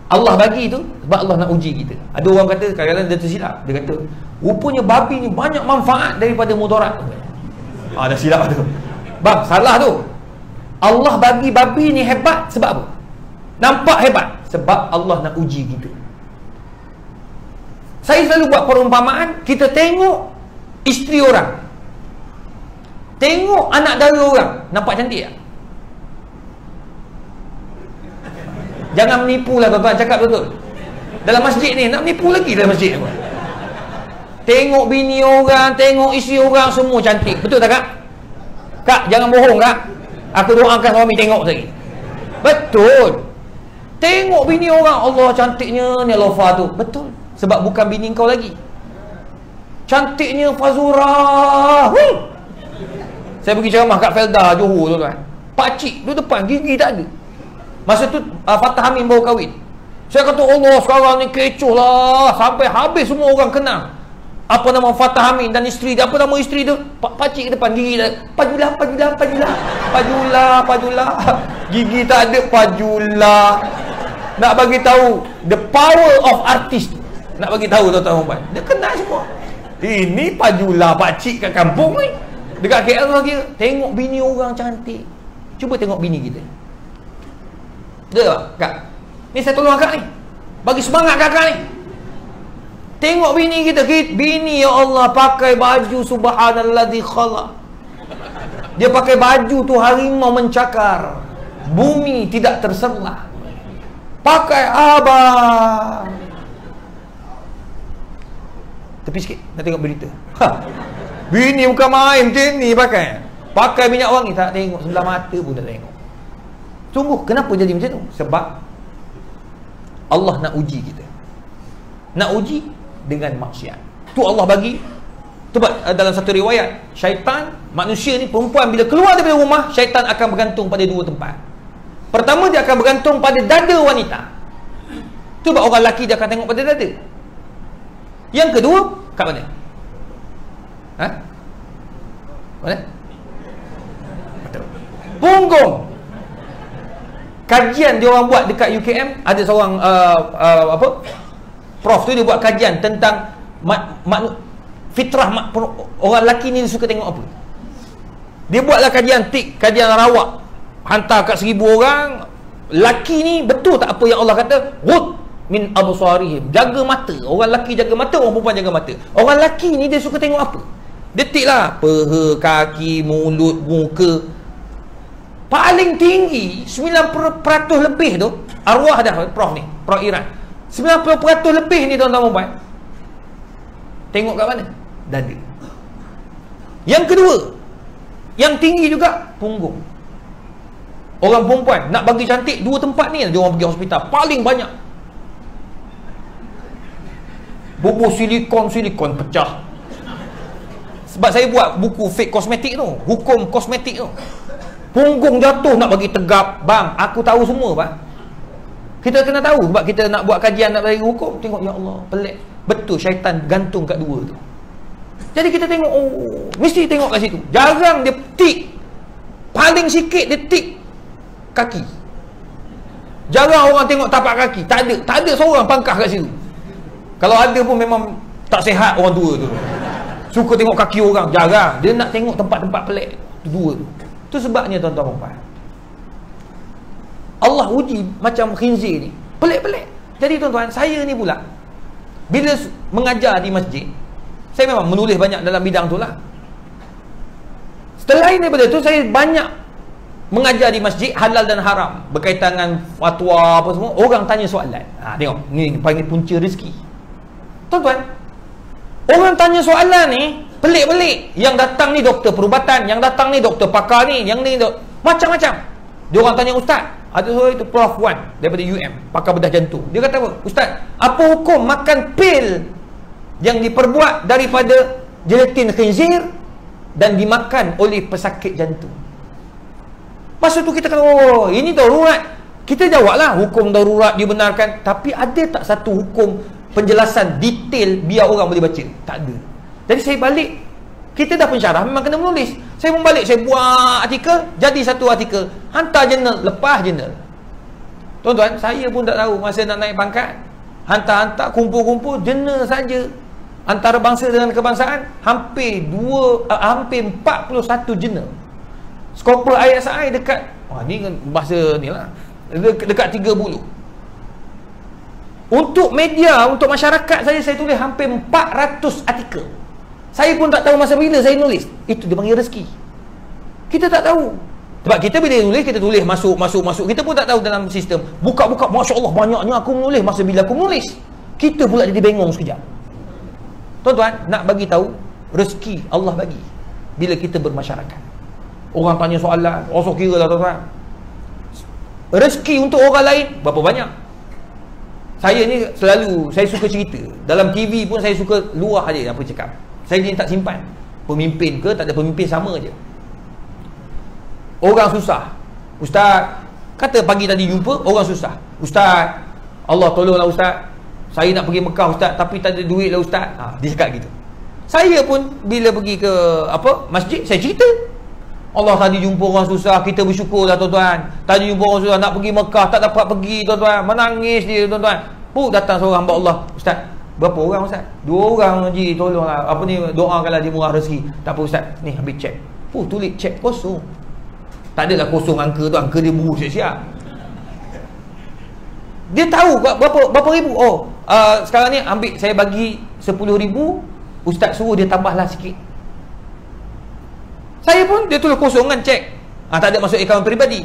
Allah bagi tu sebab Allah nak uji kita. Ada orang kata, kadang-kadang dia tersilap, dia kata rupanya babi ni banyak manfaat daripada mudarat. Dah silap tu. Bang, salah tu. Allah bagi babi ni hebat sebab apa? Nampak hebat sebab Allah nak uji kita. Saya selalu buat perumpamaan, kita tengok isteri orang, tengok anak dara orang, nampak cantik tak? Jangan menipu lah tuan-tuan, cakap betul. Dalam masjid ni, nak menipu lagi dalam masjid ni. Tengok bini orang, tengok isteri orang, semua cantik. Betul tak, Kak? Kak, jangan bohong, Kak. Aku doakan suami tengok lagi. Betul. Tengok bini orang, Allah cantiknya ni Lofa tu. Betul. Sebab bukan bini kau lagi. Cantiknya Fazura. Saya pergi ceramah kat Felda, Johor tu kan. Pakcik tu depan, gigi tak ada. Masa tu Fatah Amin baru kahwin. Saya kata, Allah sekarang ni kecoh lah. Sampai habis semua orang kenal. Apa nama Fatah Amin dan isteri dia. Apa nama isteri tu? Pakcik ke depan, gigi tak ada. Pajula. Gigi tak ada, Pajula. Nak bagi tahu the power of artist. Nak bagi tahu tuan-tuan, dia kenal semua. Ini Pajula pakcik kat kampung ni. Dekat KL lagi. Tengok bini orang cantik. Cuba tengok bini kita. Betul tak, Kak? Ni saya tolong Kak ni. Bagi semangat Kakak ni. Tengok bini kita. Bini, ya Allah, pakai baju subhanalladzi khalaq. Dia pakai baju tu harimau mencakar, bumi tidak terselah. Pakai abang. Tepi sikit, nak tengok berita. Bini bukan main macam ni pakai minyak wangi. Tak tengok, sebelah mata pun tak tengok. Sungguh, kenapa jadi macam tu? Sebab Allah nak uji kita. Nak uji dengan maksiat. Tu Allah bagi. Dalam satu riwayat, syaitan, manusia ni, perempuan bila keluar daripada rumah, syaitan akan bergantung pada dua tempat. Pertama, dia akan bergantung pada dada wanita. Tu sebab orang lelaki dia akan tengok pada dada. Yang kedua, kat mana? Mana? Punggung. Kajian dia orang buat dekat UKM, ada seorang prof tu, dia buat kajian tentang fitrah orang lelaki ni suka tengok apa. Dia buatlah kajian kajian rawak, hantar kat 1000 orang. Lelaki ni betul tak apa yang Allah kata? Ghud min absarihim. Jaga mata. Orang lelaki jaga mata, orang perempuan jaga mata. Orang lelaki ni dia suka tengok apa? Dia tiklah peha, kaki, mulut, muka. Paling tinggi 90% lebih tu arwah dah prof ni, prof Iran. 90% lebih ni tuan-tuan perempuan tengok kat mana? Dada. Yang kedua, yang tinggi juga punggung. Orang perempuan nak bagi cantik, dua tempat ni dia orang pergi hospital paling banyak. Bubuh silikon pecah. Sebab saya buat buku fake kosmetik tu, hukum kosmetik tu. Punggung jatuh nak bagi tegap. Bang, aku tahu semua, bang. Kita kena tahu sebab kita nak buat kajian, nak bagi hukum. Tengok, ya Allah, pelik. Betul, syaitan gantung kat dua tu. Jadi kita tengok, oh, mesti tengok kat situ. Jarang dia tik. Paling sikit dia tik kaki. Jarang orang tengok tapak kaki. Tak ada seorang pangkah kat situ. Kalau ada pun memang tak sihat orang tua tu. Suka tengok kaki orang. Jarang. Dia nak tengok tempat-tempat pelik. Dua tu. Itu sebabnya tuan-tuan perempuan, Allah uji macam khinzir ni. Pelik-pelik. Jadi tuan-tuan, saya ni pula bila mengajar di masjid, saya memang menulis banyak dalam bidang tu lah. Selain daripada tu, saya banyak mengajar di masjid halal dan haram, berkaitan dengan fatwa apa semua. Orang tanya soalan. Tengok, ni panggil punca rezeki. Tuan-tuan, orang tanya soalan ni pelik-pelik. Yang datang ni doktor perubatan, yang datang ni doktor pakar ni, yang ni macam-macam. Dia orang tanya ustaz. Ada seorang itu Prof Wan daripada UM, pakar bedah jantung. Dia kata apa? Ustaz, apa hukum makan pil yang diperbuat daripada gelatin khinzir dan dimakan oleh pesakit jantung? Masa tu kita kata, oh ini darurat. Kita jawablah hukum darurat dibenarkan. Tapi ada tak satu hukum penjelasan detail biar orang boleh baca? Tak ada. Jadi saya balik, kita dah pensyarah, memang kena menulis. Saya membalik, saya buat artikel, jadi satu artikel, hantar jurnal, lepas jurnal. Tuan-tuan, saya pun tak tahu masa nak naik pangkat, hantar-hantar, kumpul-kumpul, jurnal saja. Antara bangsa dengan kebangsaan, hampir 41 jurnal. Skopel ISI dekat, ni kan bahasa ni lah, dekat 30. Untuk media, untuk masyarakat saya tulis hampir 400 artikel. Saya pun tak tahu masa bila saya nulis. Itu dia panggil rezeki. Kita tak tahu. Sebab kita bila nulis, kita tulis masuk. Kita pun tak tahu dalam sistem. Buka-buka, Masya Allah, banyaknya aku menulis. Masa bila aku menulis, kita pula jadi bengong sekejap. Tuan-tuan, nak bagi tahu, rezeki Allah bagi bila kita bermasyarakat. Orang tanya soalan, so kira lah tuan-tuan. Rezeki untuk orang lain berapa banyak? Saya ni selalu, saya suka cerita. Dalam TV pun saya suka luah aja apa cakap. Saya ni tak simpan. Pemimpin ke tak ada pemimpin sama je. Orang susah. Ustaz, kata pagi tadi jumpa orang susah. Ustaz, Allah tolonglah Ustaz, saya nak pergi Mekah Ustaz, tapi tak ada duit lah Ustaz. Dia cakap gitu. Saya pun bila pergi ke masjid, saya cerita. Allah tadi jumpa orang susah, kita bersyukur lah tuan-tuan. Tadi jumpa orang susah, nak pergi Mekah, tak dapat pergi tuan-tuan. Menangis dia tuan-tuan. Datang seorang hamba Allah. Ustaz, berapa orang Ustaz? 2 orang je, tolonglah. Doakanlah dia murah rezeki. Tak apa Ustaz, ni ambil cek. Tulis cek kosong. Tak adalah kosong angka tu, angka dia buruk siap-siap. Dia tahu berapa ribu. Sekarang ni ambil, saya bagi 10,000. Ustaz suruh dia tambahlah sikit. Saya pun, dia tulis kosong kan, cek. Tak ada masuk akaun peribadi.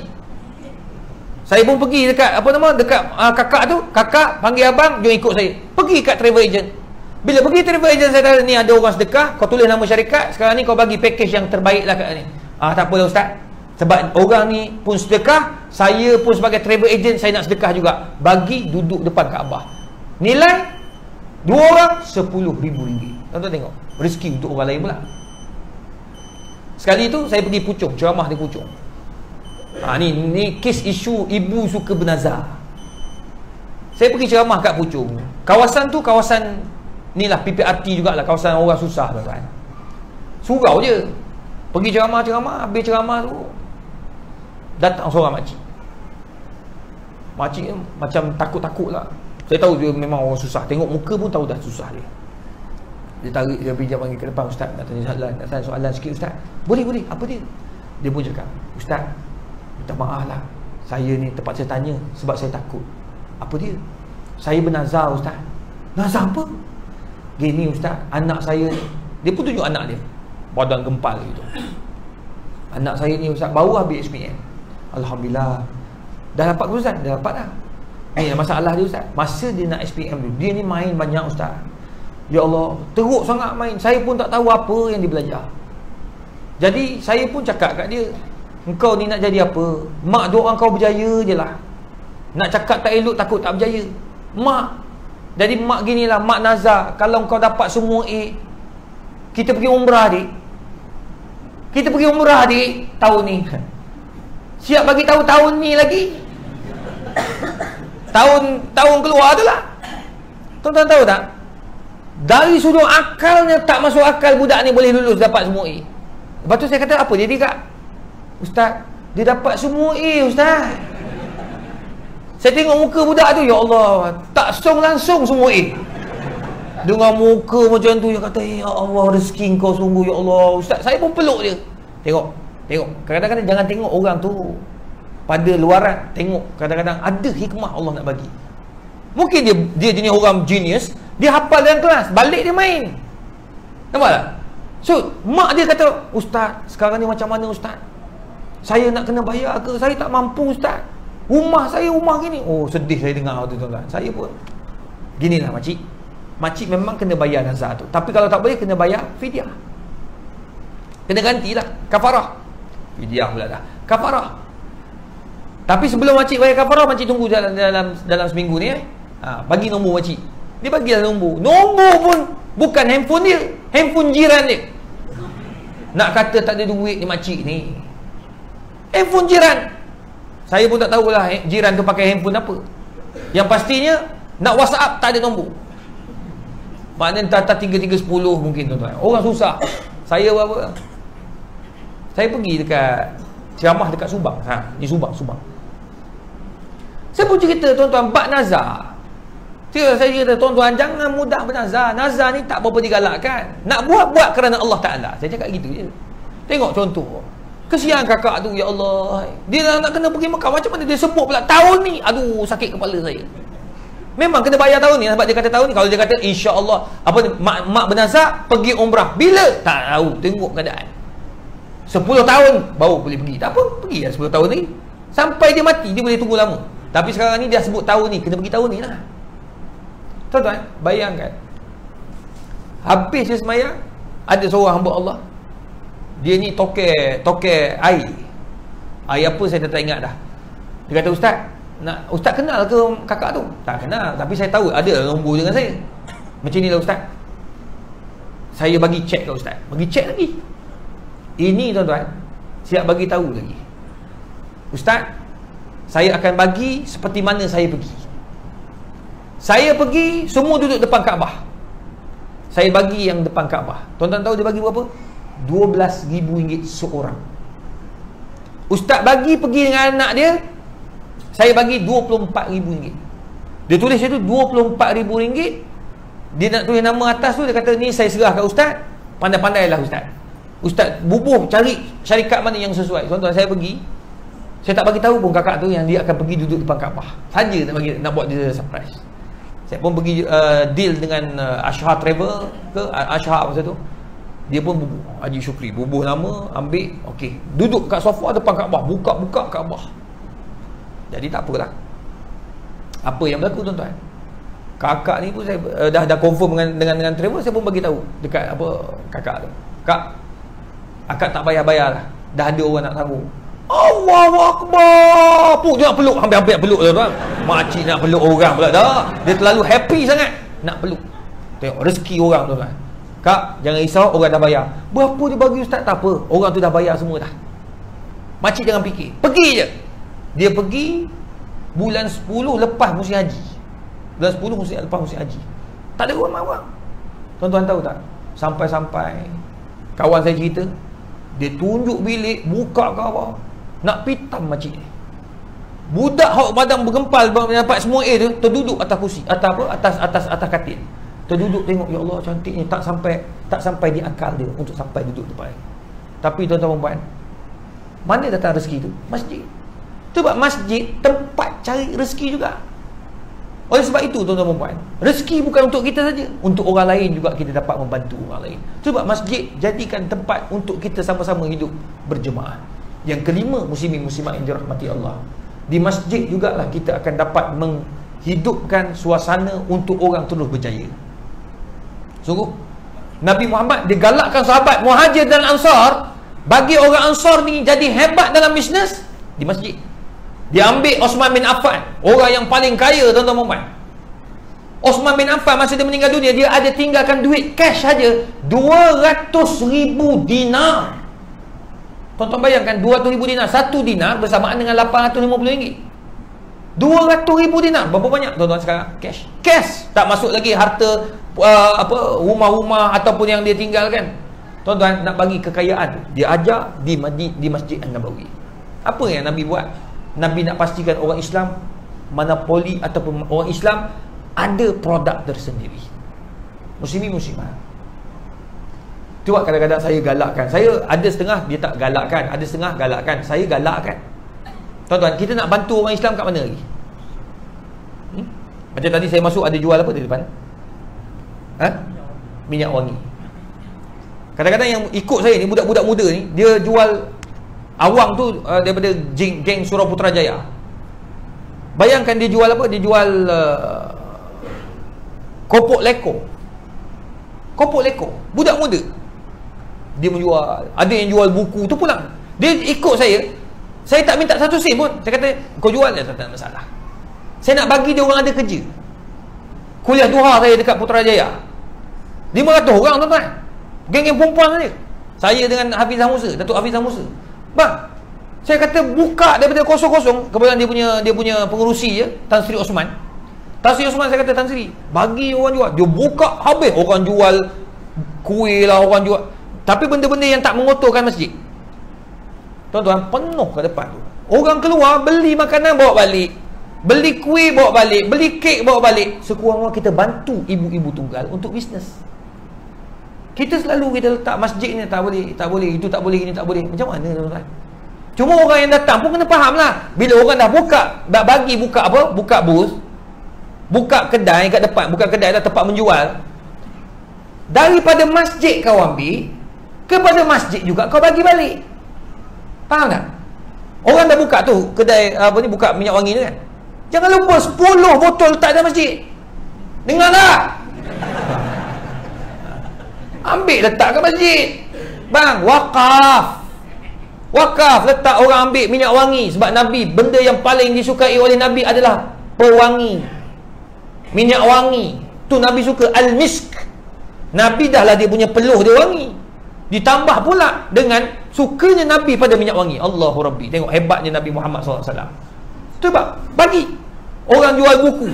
Saya pun pergi dekat dekat kakak tu. Kakak panggil abang, jom ikut saya. Pergi kat travel agent. Bila pergi travel agent, saya kata ni ada orang sedekah, kau tulis nama syarikat, sekarang ni kau bagi package yang terbaik lah kat ni. Tak apalah Ustaz, sebab orang ni pun sedekah, saya pun sebagai travel agent, saya nak sedekah juga. Bagi duduk depan Kaabah. Nilai 2 orang RM10,000. Tuan-tuan tengok, rezeki untuk orang lain pula. Sekali tu saya pergi Puchong, ceramah di Puchong. Ni kes isu ibu suka bernazar. Saya pergi ceramah kat Puchong. Kawasan tu kawasan ni lah, PPRT jugalah, kawasan orang susah tuan-tuan. Surau je. Pergi ceramah, habis ceramah tu datang seorang makcik. Makcik macam takut-takut lah. Saya tahu dia memang orang susah. Tengok muka pun tahu dah susah dia. Dia tarik, dia pinjam panggil ke depan. Ustaz, nak tanya soalan sikit Ustaz. Boleh. Apa dia? Dia pun cakap, Ustaz, minta maaf lah, saya ni terpaksa tanya sebab saya takut. Apa dia? Saya bernazar Ustaz. Nazar apa? Gini Ustaz, anak saya ni, dia pun tunjuk anak dia, badan gempal gitu. Anak saya ni Ustaz baru habis SPM. Alhamdulillah. Dah dapat ke Ustaz? Dah dapat dah. Ni masalah dia Ustaz, masa dia nak SPM tu, dia ni main banyak Ustaz. Ya Allah, teruk sangat main. Saya pun tak tahu apa yang dia belajar. Jadi saya pun cakap kat dia, engkau ni nak jadi apa? Mak doa kau berjaya je lah. Nak cakap tak elok, takut tak berjaya. Mak, jadi mak ginilah, mak nazar, kalau kau dapat semua A, kita pergi umrah dik. Kita pergi umrah dik tahun ni. Siap bagi tahu tahun ni lagi. Tahun keluar tu lah. Tuan-tuan tahu tak? Dari sudut akalnya tak masuk akal budak ni boleh lulus dapat semua A. Lepas tu saya kata, apa dia cakap? Ustaz, dia dapat semua A Ustaz. Saya tengok muka budak tu, ya Allah, tak song langsung semua A. Dengan muka macam tu, dia kata, ya Allah, rezeki kau sungguh, ya Allah. Ustaz, saya pun peluk dia. Tengok. Kadang-kadang jangan tengok orang tu pada luaran. Tengok, kadang-kadang ada hikmah Allah nak bagi. Mungkin dia jenis orang genius, dia hafal dalam kelas, balik dia main. Nampak tak? So, mak dia kata, Ustaz, sekarang ni macam mana Ustaz? Saya nak kena bayar ke? Saya tak mampu Ustaz. Rumah saya rumah gini. Oh, sedih saya dengar tu tuan-tuan. Saya pun ginilah makcik. Makcik memang kena bayar nazar tu. Tapi kalau tak boleh, kena bayar fidyah. Kena gantilah kafarah. Fidyah pula dah. Kafarah. Tapi sebelum makcik bayar kafarah, makcik tunggu dalam seminggu ni bagi nombor makcik. Dia bagilah nombor. Nombor pun bukan handphone dia, handphone jiran dia. Nak kata tak ada duit ni makcik ni. Handphone jiran. Saya pun tak tahulah jiran tu pakai handphone apa. Yang pastinya nak WhatsApp tak ada nombor. Maknanya tata 3310 mungkin tuan-tuan. Orang susah. Saya berapa? Saya pergi dekat ceramah dekat Subang. Di Subang. Saya pun cerita tuan-tuan bab nazar. Saya cerita tuan-tuan jangan mudah bernazar. Nazar ni tak berapa digalakkan. Nak buat kerana Allah Taala. Saya cakap gitu je. Tengok contoh. Kesian kakak tu, ya Allah. Dia nak kena pergi Mekah, macam mana dia sebut pula tahun ni? Aduh, sakit kepala saya. Memang kena bayar tahun ni sebab dia kata tahun ni. Kalau dia kata insya-Allah apa ni, mak bernazar pergi umrah. Bila? Tak tahu, tengok keadaan. 10 tahun baru boleh pergi. Tak apa, pergi lah 10 tahun lagi. Sampai dia mati dia boleh tunggu lama. Tapi sekarang ni dia sebut tahun ni, kena pergi tahun ni lah. Tuan-tuan, bayangkan. Habis dia sembahyang, ada seorang hamba Allah. Dia ni toke air. Air apa saya tak ingat dah. Dia kata, Ustaz kenal ke kakak tu? Tak kenal, tapi saya tahu ada nombor dengan saya. Macam ni lah Ustaz. Saya bagi cek ke Ustaz. Bagi cek lagi. Ini tuan-tuan, siap bagi tahu lagi. Ustaz, saya akan bagi seperti mana saya pergi. Saya pergi, semua duduk depan Kaabah. Saya bagi yang depan Kaabah. Tuan-tuan tahu dia bagi berapa? RM12,000 seorang. Ustaz bagi pergi dengan anak dia, saya bagi RM24,000. Dia tulis itu RM24,000. Dia nak tulis nama atas tu, dia kata ni saya serah kat Ustaz. Pandai-pandailah Ustaz. Ustaz bubuh cari syarikat mana yang sesuai. Tuan-tuan, saya pergi, saya tak bagi tahu pun kakak tu yang dia akan pergi duduk depan Kaabah. Saja nak buat dia surprise. Saya pun pergi deal dengan Ashar Travel ke Ashar masa tu. Dia pun bubuh Haji Syukri, bubuh nama, ambil, okey, duduk kat sofa depan Kaabah, buka Kaabah. Jadi tak apalah. Apa yang berlaku tuan-tuan? Kakak ni pun saya dah confirm dengan travel, saya pun bagi tahu dekat apa kakak tu. Kak, akak tak bayar lah. Dah ada orang nak tanggung. Allahu Akbar. Dia nak peluk, hampir peluk tuan-tuan. Makcik nak peluk orang pula dah. Dia terlalu happy sangat nak peluk. Tengok rezeki orang tuan-tuan. Kak, jangan risau, orang dah bayar. Berapa dia bagi Ustaz? Tak apa, orang tu dah bayar semua dah. Makcik jangan fikir, pergi je. Dia pergi bulan 10 lepas musim haji. Bulan 10 lepas musim haji. Tak ada orang. Tuan-tuan tahu tak? Sampai kawan saya cerita, dia tunjuk bilik, buka ke bawah, nak pitam makcik ni. Budak hak badan bergempal dapat semua air tu, terduduk atas kursi, atas katil. Terduduk tengok, ya Allah cantiknya, tak sampai di akal dia untuk sampai duduk depan. Tapi tuan-tuan puan, mana datang rezeki tu? Masjid. Sebab masjid tempat cari rezeki juga. Oleh sebab itu tuan-tuan puan, rezeki bukan untuk kita saja, untuk orang lain juga kita dapat membantu orang lain. Sebab masjid jadikan tempat untuk kita sama-sama hidup berjemaah. Yang kelima, muslimin muslimat yang dirahmati Allah, di masjid jugalah kita akan dapat menghidupkan suasana untuk orang terus berjaya. Sungguh Nabi Muhammad digalakkan sahabat Muhajir dan Ansar, bagi orang Ansar ni jadi hebat dalam bisnes di masjid. Dia ambil Osman bin Affan, orang yang paling kaya tuan-tuan Muhammad. Osman bin Affan masa dia meninggal dunia, dia ada tinggalkan duit cash saja 200,000 dinar. Tuan-tuan bayangkan 200,000 dinar, 1 dinar bersamaan dengan RM850. 200,000 dinar, berapa banyak tuan-tuan sekarang? Cash, tak masuk lagi harta rumah-rumah ataupun yang dia tinggalkan. Tuan-tuan, nak bagi kekayaan, dia ajar di Masjid An-Nabawi. Apa yang Nabi buat? Nabi nak pastikan orang Islam monopoli ataupun orang Islam ada produk tersendiri. Muslimin muslimat, tu kadang-kadang saya galakkan. Saya ada setengah dia tak galakkan, ada setengah galakkan, saya galakkan. Tuan-tuan, kita nak bantu orang Islam kat mana lagi? Macam tadi saya masuk, ada jual apa di depan? Minyak wangi. Kadang-kadang yang ikut saya ni, budak-budak muda ni, dia jual awang tu daripada geng Surau Putrajaya. Bayangkan dia jual apa? Dia jual kopok leko. Budak muda dia menjual. Ada yang jual buku tu pulang. Dia ikut saya tak minta 1 sen pun. Saya kata kau jual, tak ada masalah. Saya nak bagi dia orang ada kerja. Kuliah duha saya dekat Putrajaya 500 orang tuan-tuan, geng perempuan saja. Saya dengan Hafizah Musa, Datuk Hafizah Musa. Bang, Saya kata buka daripada kosong-kosong. Kebetulan dia punya pengurusi je, Tan Sri Osman. Tan Sri Osman, saya kata, Tan Sri, bagi orang jual. Dia buka habis. Orang jual kuih lah, orang jual. Tapi benda-benda yang tak mengotorkan masjid. Tuan-tuan, penuh ke depan tu. Orang keluar, beli makanan bawa balik, beli kuih bawa balik, beli kek bawa balik. Sekurang-kurang kita bantu ibu-ibu tunggal untuk bisnes. Kita selalu kita letak masjid ni tak boleh, itu tak boleh, ini tak boleh. Macam mana, tuan-tuan? Cuma orang yang datang pun kena faham lah. Bila orang dah buka apa? Buka booth, buka kedai kat depan. Bukan kedai lah, tempat menjual. Daripada masjid kau ambil, kepada masjid juga kau bagi balik. Faham tak? Orang dah buka tu kedai apa ni, buka minyak wangi tu kan. Jangan lupa 10 botol letak dalam masjid. Dengar tak? Ambil letak kat masjid. Bang, wakaf. Wakaf, letak orang ambil minyak wangi. Sebab Nabi, benda yang paling disukai oleh Nabi adalah pewangi, minyak wangi. Tu Nabi suka, al-misk. Nabi dah lah dia punya peluh dia wangi. Ditambah pula dengan sukanya Nabi pada minyak wangi. Allahu Rabbi. Tengok hebatnya Nabi Muhammad SAW. Tu bang, bagi. Orang jual buku.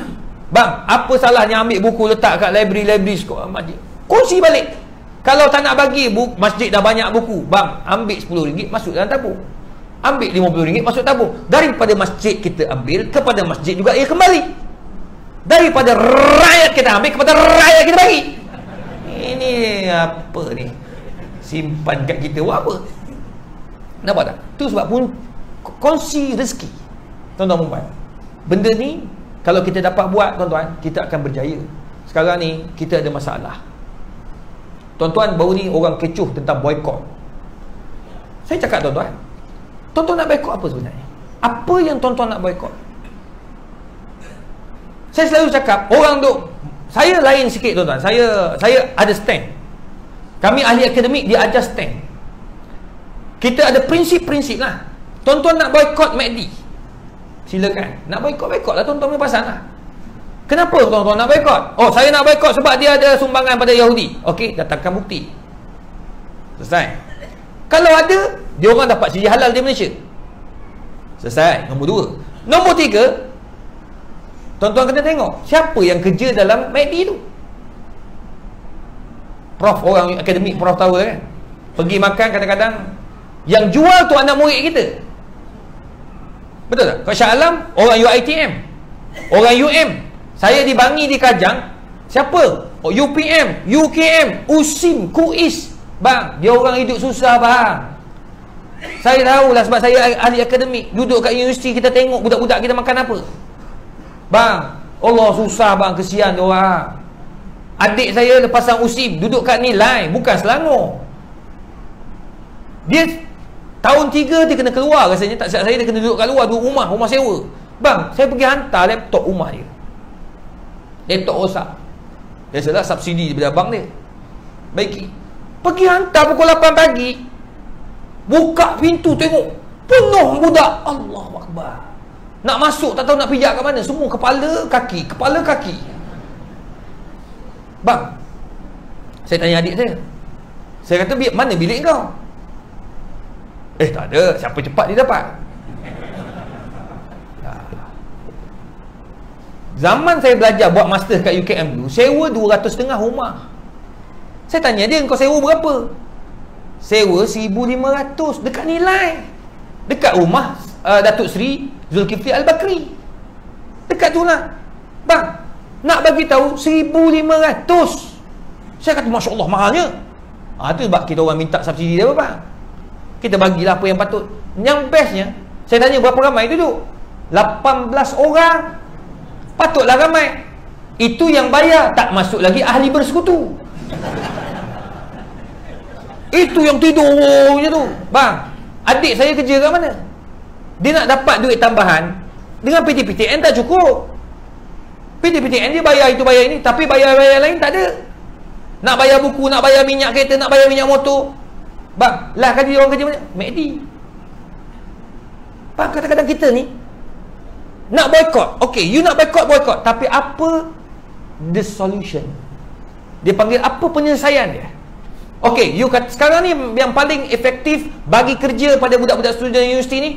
Bang, apa salahnya ambil buku letak kat library sekolah masjid. Kongsi balik. Kalau tak nak bagi, masjid dah banyak buku. Bang, ambil RM10 masuk dalam tabung. Ambil RM50 masuk tabung. Daripada masjid kita ambil, kepada masjid juga ia kembali. Daripada rakyat kita ambil, kepada rakyat kita bagi. Ini apa ni? Simpan kat kita buat apa? Nampak tak? Tu sebab pun kongsi rezeki. Tuan-tuan perempuan, benda ni kalau kita dapat buat, tuan-tuan, kita akan berjaya. Sekarang ni kita ada masalah. Tuan-tuan, baru ni orang kecoh tentang boykot. Saya cakap, tuan-tuan, tuan-tuan nak boykot apa sebenarnya? Apa yang tuan-tuan nak boykot? Saya selalu cakap, orang duk, saya lain sikit, tuan-tuan. Saya ada stand. Kami ahli akademik, dia ajar stand. Kita ada prinsip-prinsip lah. Tuan-tuan nak boykot MACD, silakan. Nak boykot lah, tuan-tuan punya pasal lah. Kenapa tuan-tuan nak boykot? Oh, saya nak boykot sebab dia ada sumbangan pada Yahudi. Okey, datangkan bukti. Selesai. Kalau ada, dia orang dapat sijil halal di Malaysia. Selesai. Nombor 2. Nombor 3, tuan-tuan kena tengok siapa yang kerja dalam MACD tu. Prof, orang akademik, prof tahu kan? Pergi makan kadang-kadang yang jual tu anak murid kita. Betul tak? Kau Shah Alam, orang UiTM, orang UM. Saya di Bangi, di Kajang, siapa? Oh, UPM, UKM, USIM, KUIS. Bang, dia orang hidup susah bang. Saya tahulah sebab saya ahli akademik. Duduk kat universiti, kita tengok budak-budak kita makan apa. Bang, Allah susah bang, kesian dia orang. Adik saya lepasang USIM, duduk kat Nilai, bukan Selangor. Dia tahun 3 dia kena keluar rasanya. Tak silap saya, dia kena duduk kat luar, duduk rumah sewa. Bang, saya pergi hantar laptop rumah dia. Laptop rosak. Biasalah subsidi daripada abang dia. Baiki. Pergi hantar pukul 8 pagi. Buka pintu tengok penuh budak. Allahu Akbar. Nak masuk tak tahu nak pijak kat mana. Semua kepala kaki, kepala kaki. Bang, saya tanya adik saya. Saya kata, mana bilik kau? Tak ada. Siapa cepat dia dapat. Zaman saya belajar buat master kat UKM dulu, sewa 250 rumah. Saya tanya dia, kau sewa berapa? Sewa 1,500 dekat Nilai. Dekat rumah Datuk Seri Zulkifli Al-Bakri. Dekat tu lah. Bang, nak bagi tahu 1,500. Saya kata, Masya Allah, mahalnya. Tu sebab kita orang minta subsidi dia apa? Kita bagilah apa yang patut. Yang bestnya, saya tanya berapa ramai duduk? 18 orang. Patutlah ramai. Itu yang bayar, tak masuk lagi ahli bersekutu. Itu yang tidur je tu. Bang, adik saya kerja kat mana? Dia nak dapat duit tambahan dengan PTPTN tak cukup. PTPTN dia bayar itu bayar ini, tapi bayar-bayar lain tak ada. Nak bayar buku, nak bayar minyak kereta, nak bayar minyak motor. Bang, lah kali orang kerja mana? MACD. Bang, kadang-kadang kita ni nak boykot. Okay, you nak boykot. Tapi apa the solution? Dia panggil apa penyelesaian dia? Okey, you kata sekarang ni yang paling efektif bagi kerja pada budak-budak student universiti ni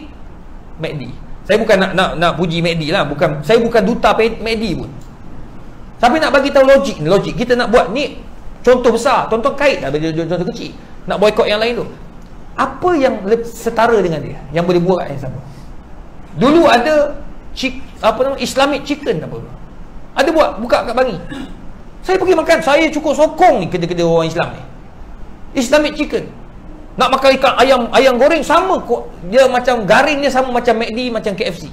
MACD. Saya bukan nak puji MACD lah, saya bukan duta MACD pun. Tapi nak bagi tahu logik kita nak buat ni contoh besar, contoh kait dah contoh kecil. Nak boykot yang lain tu. Apa yang setara dengan dia yang boleh buat yang sama? Dulu ada Islamic chicken apa? Ada buka kat Bangi. Saya pergi makan, saya cukup sokong ni kedai-kedai orang Islam ni. Islamic chicken. Nak makan ikan ayam goreng sama kok. Dia macam garing dia sama macam McD, macam KFC.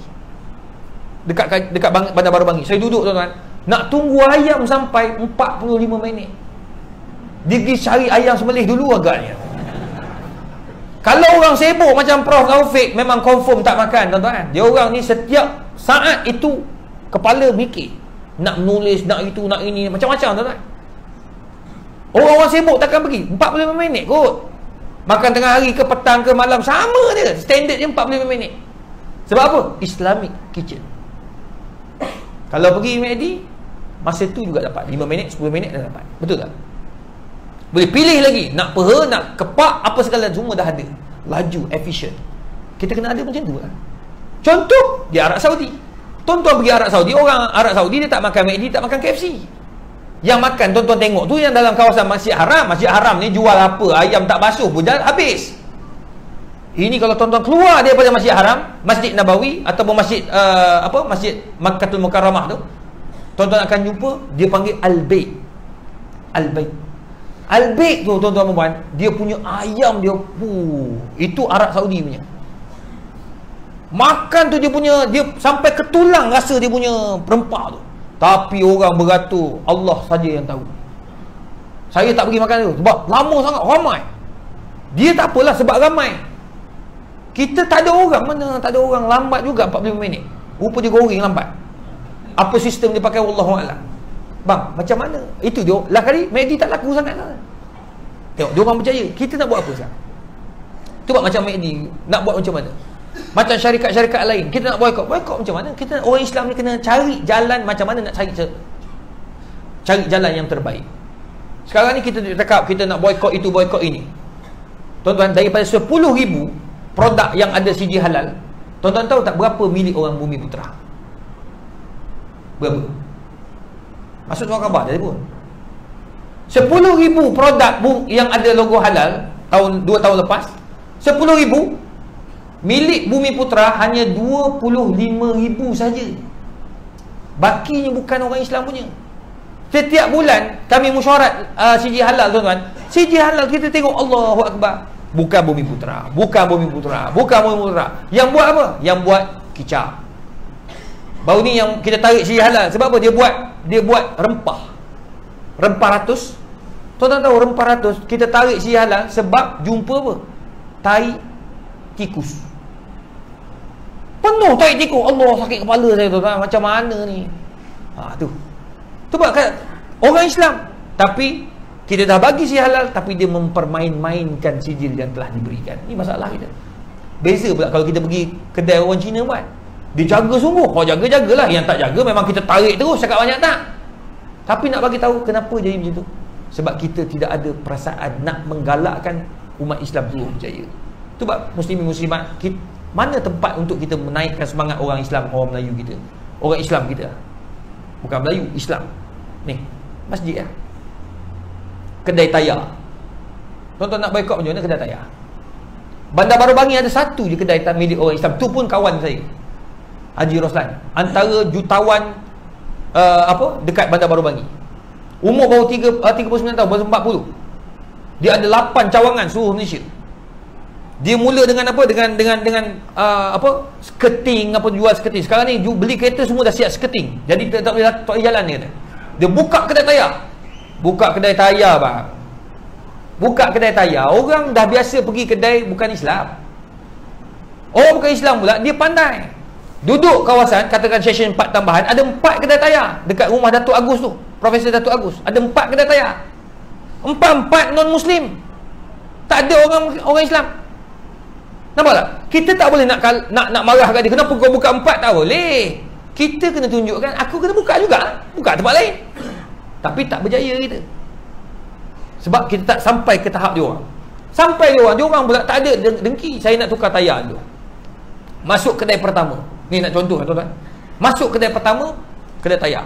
Dekat Bandar Baru Bangi. Saya duduk tuan-tuan, nak tunggu ayam sampai 45 minit. Dia pergi cari ayam sembelih dulu agaknya. Kalau orang sibuk macam Prof Taufik memang confirm tak makan tuan-tuan. Dia orang ni setiap saat itu kepala mikir, nak menulis, nak itu, nak ini, macam-macam tuan-tuan. Orang-orang sibuk takkan pergi 45 minit kot. Makan tengah hari ke petang ke malam sama dia. Standard dia 45 minit. Sebab apa? Islamic kitchen. Kalau pergi MACD masa tu juga dapat 5 minit, 10 minit dah dapat. Betul tak? Boleh pilih lagi, nak peha, nak kepak, apa segala semua dah ada. Laju, efisien. Kita kena ada macam tu lah. Contoh di Arab Saudi. Tuan-tuan pergi Arab Saudi, orang Arab Saudi dia tak makan MACD, tak makan KFC. Yang makan tuan-tuan tengok tu yang dalam kawasan Masjid Haram. Masjid Haram ni jual apa? Ayam tak basuh pun dah habis. Ini kalau tuan-tuan keluar daripada Masjid Haram, Masjid Nabawi ataupun Masjid Masjid Makkahul Mukarramah tu, tuan-tuan akan jumpa dia panggil Al-Bait. Al-Bait. Al-Bait tu tuan-tuan dan puan, dia punya ayam dia itu Arab Saudi punya. Makan tu dia sampai ke tulang rasa dia punya rempah tu. Tapi orang beratur, Allah saja yang tahu. Saya tak pergi makan tu sebab lama sangat, ramai. Dia tak apalah sebab ramai. Kita tak ada orang, mana tak ada orang, lambat juga 45 minit. Rupa dia goreng lambat. Apa sistem dia pakai, wallahualam. Bang, macam mana? Itu dia. Lah kali MACD tak laku sangat lah. Tengok, dia orang percaya. Kita nak buat apa sekarang? Tu buat macam MACD, nak buat macam mana? Macam syarikat-syarikat lain, kita nak boykot macam mana? Kita orang Islam ni kena cari jalan macam mana nak cari jalan yang terbaik. Sekarang ni kita cakap kita nak boykot itu, boykot ini. Tuan-tuan, daripada 10,000 produk yang ada CG halal, tuan-tuan tahu tak berapa milik orang Bumi Putra? Berapa? Masuk suara khabar tadi pun. 10,000 produk yang ada logo halal 2 tahun lepas, 10,000 milik Bumi Putra hanya 25,000 saja. Bakinya bukan orang Islam punya. Setiap bulan kami mesyuarat CG halal tuan-tuan. CG halal kita tengok Allahu Akbar. Bukan Bumi Putra, bukan Bumi Putra, bukan Bumi Putra. Yang buat apa? Yang buat kicap. Baru ni yang kita tarik CG halal. Sebab apa? Dia buat rempah. Rempah ratus. Tuan-tuan tahu rempah ratus kita tarik CG halal sebab jumpa apa? Tai tikus. Penuh tai tikus. Allah, sakit kepala saya tuan-tuan. Macam mana ni? Tu buat kat orang Islam. Tapi kita dah bagi si halal, tapi dia mempermain-mainkan sijil yang telah diberikan. Ini masalah kita. Beza pula kalau kita pergi kedai orang Cina buat. Dia jaga sungguh. Kalau jaga-jagalah. Yang tak jaga memang kita tarik terus, cakap banyak tak. Tapi nak bagi tahu kenapa jadi macam tu. Sebab kita tidak ada perasaan nak menggalakkan umat Islam tu percaya. Itu sebab muslimin-muslimat, mana tempat untuk kita menaikkan semangat orang Islam, orang Melayu kita, orang Islam kita. Bukan Melayu, Islam. Ni, masjid lah. Kedai tayar. Tuan-tuan nak boykot macam mana kedai tayar? Bandar Baru Bangi ada satu je kedai tayar milik orang Islam. Tu pun kawan saya, Haji Roslan. Antara jutawan dekat Bandar Baru Bangi. Umur baru 39 tahun, baru 40. Dia ada 8 cawangan seluruh Malaysia. Dia mula dengan apa? Dengan sketing, jual sketing. Sekarang ni beli kereta semua dah siap sketing. Jadi tak boleh jalan dia kata. Dia buka kedai tayar. Buka kedai tayar bang. Buka kedai tayar. Orang dah biasa pergi kedai bukan Islam. Orang bukan Islam pula, dia pandai. Duduk kawasan, katakan session 4 tambahan, ada 4 kedai tayar dekat rumah Datuk Agus tu. Profesor Datuk Agus. Ada 4 kedai tayar. 4 non-Muslim. Tak ada orang Islam. Nampak tak? Kita tak boleh nak marah kat dia. Kenapa kau buka 4? Tak boleh. Kita kena tunjukkan, aku kena buka juga. Buka tempat lain. Tapi tak berjaya kita. Sebab kita tak sampai ke tahap dia orang. Sampai dia orang pula tak ada dengki, saya nak tukar tayar dulu. Masuk kedai pertama. Ni nak contoh tuan-tuan. Masuk kedai pertama, kedai tayar.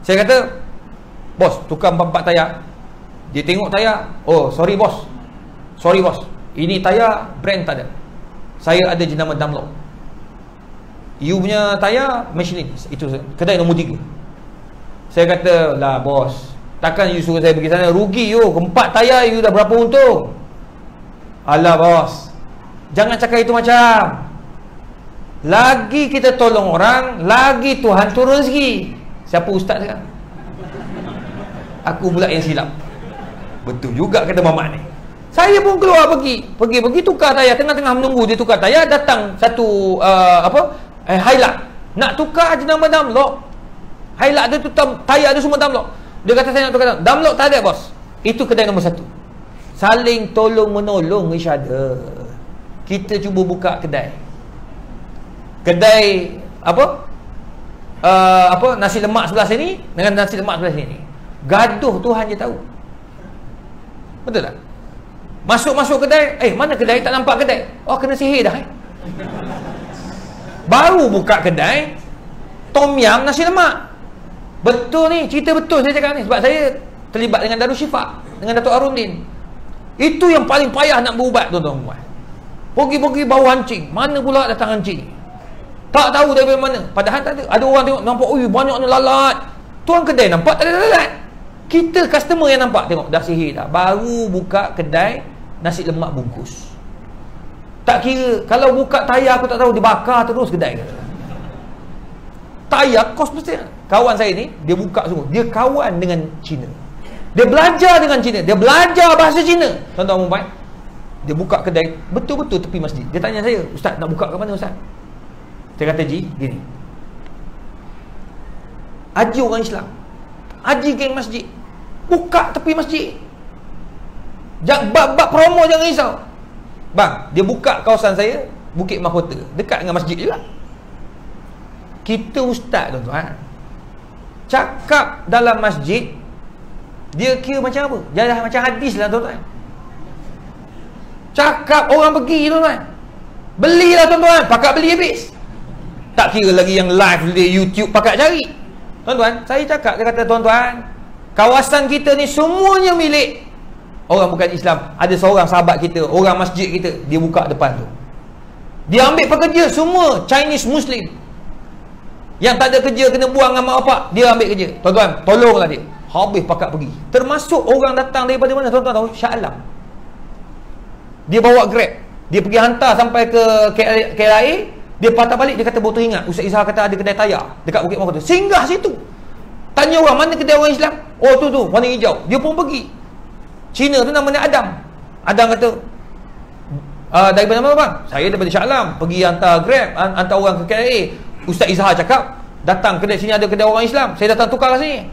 Saya kata, bos, tukar 4 tayar. Dia tengok tayar, oh sorry bos, ini tayar brand tak ada, saya ada jenama Dunlop. You punya tayar Michelin. Itu kedai nombor 3. Saya kata, lah bos, takkan you suruh saya pergi sana, rugi you, 4 tayar you dah berapa untung. Alah bos, jangan cakap itu macam. Lagi kita tolong orang, lagi Tuhan turun rezeki. Siapa ustaz sekarang? Aku pula yang silap. Betul juga kata mamak ni. Saya pun keluar pergi tukar tayar. Tengah-tengah menunggu dia tukar tayar, datang satu Hilux nak tukar jenama Dunlop. Hilux dia tu tayar dia semua Dunlop. Dia kata saya nak tukar Dunlop, tak ada bos. Itu kedai nombor 1. Saling tolong menolong each other. Kita cuba buka kedai nasi lemak sebelah sini dengan nasi lemak sebelah sini. Gaduh Tuhan je tahu. Betul tak? Masuk kedai, mana kedai? Tak nampak kedai. Oh, kena sihir dah. Baru buka kedai, tom yam nasi lemak. Betul ni, cerita betul saya cakap ni. Sebab saya terlibat dengan Darul Syifa, dengan Datuk Arundin. Itu yang paling payah nak berubat, tuan-tuan. Pergi-pergi bau hancing. Mana pula datang hancing? Tak tahu dari mana. Padahal tak ada. Ada orang tengok, nampak, banyak ni lalat. Tuan kedai nampak tak ada lalat. Kita customer yang nampak, tengok dah sihir dah. Baru buka kedai nasi lemak bungkus. Tak kira, kalau buka tayar aku tak tahu, dia bakar terus kedai. Tayar kos mesti. Kawan saya ni, dia buka semua. Dia kawan dengan Cina. Dia belajar dengan Cina. Dia belajar bahasa Cina. Tuan-tuan Mumbai, dia buka kedai betul-betul tepi masjid. Dia tanya saya, Ustaz nak buka ke mana Ustaz? Saya kata, Ji, gini. Haji orang Islam, haji geng masjid, buka tepi masjid. Bab promo jangan risau. Bang, dia buka kawasan saya, Bukit Mahkota, dekat dengan masjid juga. Kita ustaz, tuan-tuan, cakap dalam masjid, dia kira macam apa? Dia dah macam hadis lah, tuan-tuan. Cakap orang pergi, tuan-tuan. Belilah, tuan-tuan, pakat beli habis. Tak kira lagi yang live di YouTube pakat cari. Tuan-tuan, saya cakap, dia kata, tuan-tuan, kawasan kita ni semuanya milik orang bukan Islam. Ada seorang sahabat kita, orang masjid kita, dia buka depan tu. Dia ambil pekerja semua Chinese Muslim. Yang tak ada kerja kena buang dengan mak bapak, dia ambil kerja. Tuan-tuan, tolonglah dia. Habis pakat pergi. Termasuk orang datang daripada mana, tuan-tuan tahu? Shah Alam. Dia bawa Grab. Dia pergi hantar sampai ke KLIA. Dia patah balik, dia kata, baru teringat Ustaz Izzah kata ada kedai tayar dekat Bukit Mahkota. Singgah situ. Tanya orang, mana kedai orang Islam? Oh tu warna hijau. Dia pun pergi. Cina tu namanya Adam. Adam kata, daripada mana bang? Saya daripada Shah Alam. Pergi hantar Grab, hantar orang ke KLIA. Ustaz Izzah cakap, datang kedai sini ada kedai orang Islam. Saya datang tukar kat sini.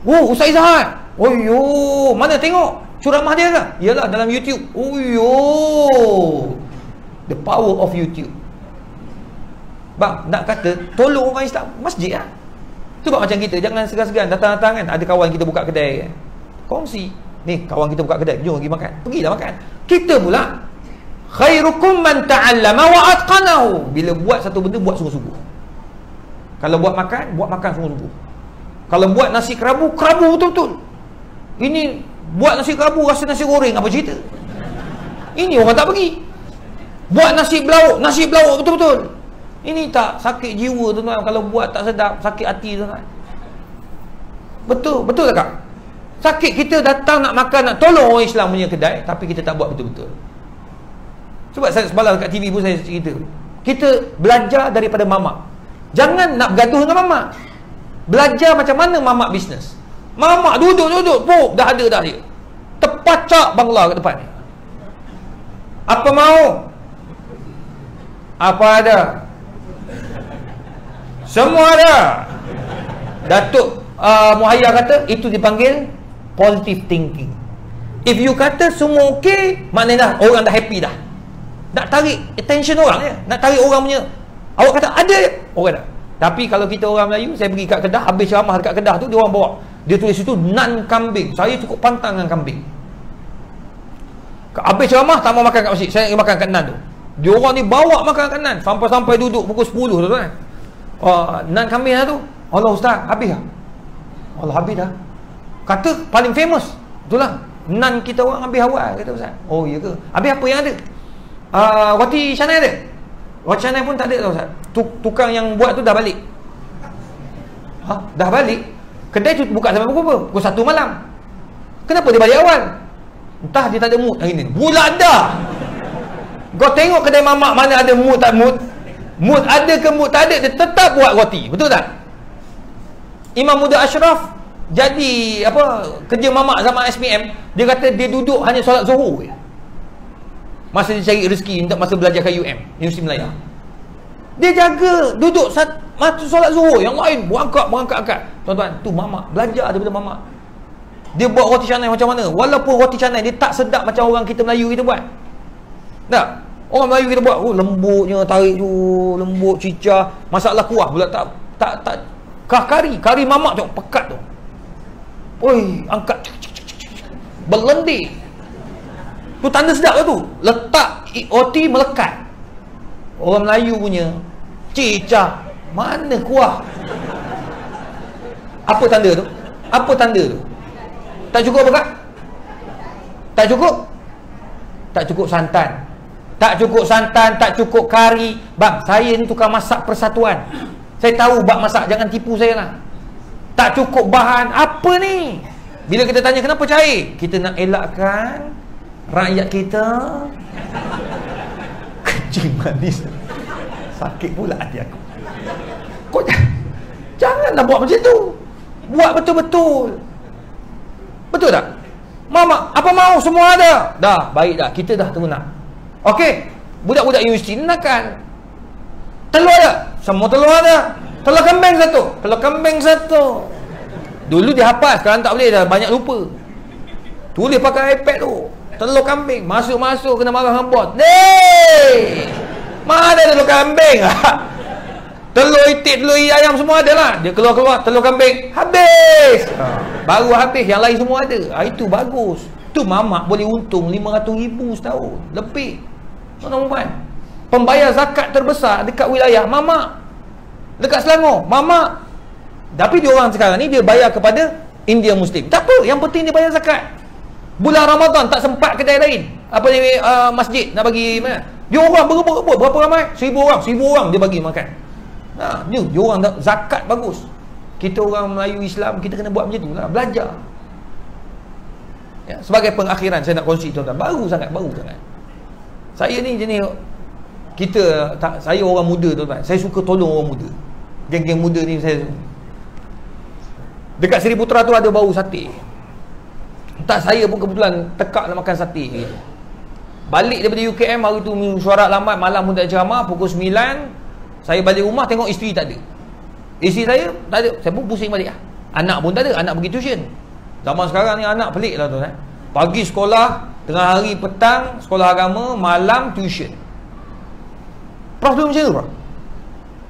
Oh, Ustaz Izzah. Oh yo, mana tengok ceramah dia ke? Yalah, dalam YouTube. Oh yo, the power of YouTube. Bang, nak kata tolong orang Islam, masjid lah. Sebab macam kita, jangan segan-segan datang-datang kan. Ada kawan kita buka kedai, kongsi. Ni kawan kita buka kedai, jom pergi makan. Pergilah makan. Kita pula, khairukum man ta'allama wa atqanahu. Bila buat satu benda, buat sungguh-sungguh. Kalau buat makan sungguh-sungguh. Kalau buat nasi kerabu betul-betul. Ini buat nasi kerabu rasa nasi goreng, apa cerita? Ini orang tak pergi. Buat nasi belauk betul-betul. Ini tak, sakit jiwa tuan-tuan. Kalau buat tak sedap, sakit hati tuan-tuan. Betul tak kak? Sakit kita datang nak makan, nak tolong orang Islam punya kedai, tapi kita tak buat betul-betul. Sebab saya semalam kat TV pun saya cerita, kita belajar daripada mamak. Jangan nak bergaduh dengan mamak. Belajar macam mana mamak bisnes. Mamak duduk pop, dah ada dah dia. Terpacak bangla kat depan ni. Apa mau? Apa ada? Semua ada. Datuk Muhayya kata itu dipanggil positive thinking. If you kata semua okey, maknanya dah, orang dah happy dah. Nak tarik attention orang je, nak tarik orang punya. Awak kata ada, orang dah. Tapi kalau kita orang Melayu, saya pergi kat Kedah, habis ceramah dekat Kedah tu, dia orang bawa Dia tulis itu nan kambing. Saya cukup pantang dengan kambing. Habis ceramah tak mau makan kat masjid, saya makan kat nan tu. Dia orang ni bawa makan kat nan sampai duduk pukul 10 tu kan. Nan kambing lah tu. Allah ustaz, habis dah. Allah habis dah. Kata paling famous. Itulah. Nan kita orang habis awal kata ustaz. Oh ya ke? Habis apa yang ada? Roti canai ada? Roti canai pun tak ada tau ustaz. Tukang yang buat tu dah balik. Dah balik? Kedai tu buka sampai pukul berapa? Pukul 1 malam. Kenapa dia balik awal? Entah dia tak ada mood hari ni. Bulan dah. Kau tengok kedai mamak mana ada mood tak mood. Mood ada ke mood tak ada, dia tetap buat roti. Betul tak? Imam Muda Ashraf jadi apa kerja mamak zaman SPM, dia kata dia duduk hanya solat Zuhur je. Masa dia cari rezeki untuk masa belajar kat UM, Universiti Melaya. Dia jaga duduk masa solat Zuhur, yang lain berangkat. Tuan-tuan, tu mamak, belajar daripada mamak. Dia buat roti canai macam mana? Walaupun roti canai dia tak sedap macam orang kita Melayu kita buat. Tak? Orang Melayu kita buat, lembutnya, tarik tu, lembut, cicah. Masalah kuah pula tak kari mamak tu, pekat tu. Oi, angkat berlendir. Tu tanda sedap lah tu. Letak roti melekat. Orang Melayu punya cicah, mana kuah? Apa tanda tu? Tak cukup apa kak? Tak cukup santan. Tak cukup kari. Bang, saya ni tukang masak persatuan. Saya tahu bak masak, jangan tipu saya lah. Tak cukup bahan. Apa ni? Bila kita tanya kenapa cair? Kita nak elakkan rakyat kita. Kencing manis. Sakit pula hati aku. Kau janganlah buat macam tu. Buat betul-betul. Betul tak? Mama, apa mau semua ada? Dah, baik dah. Kita dah teruna. Okey. Budak-budak universiti nakal. Telur ada? Semua telur ada. Telur kambing satu. Dulu dia hafal, sekarang tak boleh dah, banyak lupa. Tulis pakai iPad tu. Telur kambing, masuk kena marah dengan bos. Dey! Mana ada telur kambing? Telur itik, telur ayam semua ada lah. Dia keluar telur kambing, habis. Baru habis, yang lain semua ada. Itu bagus. Tu mamak boleh untung 500,000 setahun lebih. Tuan-tuan, pembayar zakat terbesar dekat wilayah mamak. Dekat Selangor, mamak. Tapi dia orang sekarang ni dia bayar kepada India Muslim. Tak apa, yang penting dia bayar zakat. Bulan Ramadan tak sempat kedai lain. Apa ni masjid nak bagi mana? Dia orang berebut berapa ramai? 1,000 orang dia bagi makan. Dia orang zakat bagus. Kita orang Melayu Islam, kita kena buat macam tu lah, belajar. Ya, sebagai pengakhiran saya nak kongsi tuan-tuan, baru sangat. Saya ni jenis saya orang muda tuan-tuan. Saya suka tolong orang muda. Geng-geng muda ni saya. Dekat Seri Putra tu ada bau sate. Tak, saya pun kebetulan tekak nak makan sate gitu. Balik daripada UKM hari tu mesyuarat lambat, malam pun tak ceramah, pukul 9 saya balik rumah tengok isteri tak ada. Isteri saya tak ada. Saya pun pusing balik lah. Anak pun tak ada, anak pergi tuition. Zaman sekarang ni anak pelik lah tuan. Pagi sekolah, tengah hari petang sekolah agama, malam tuition. Prof tu macam tu, Prof?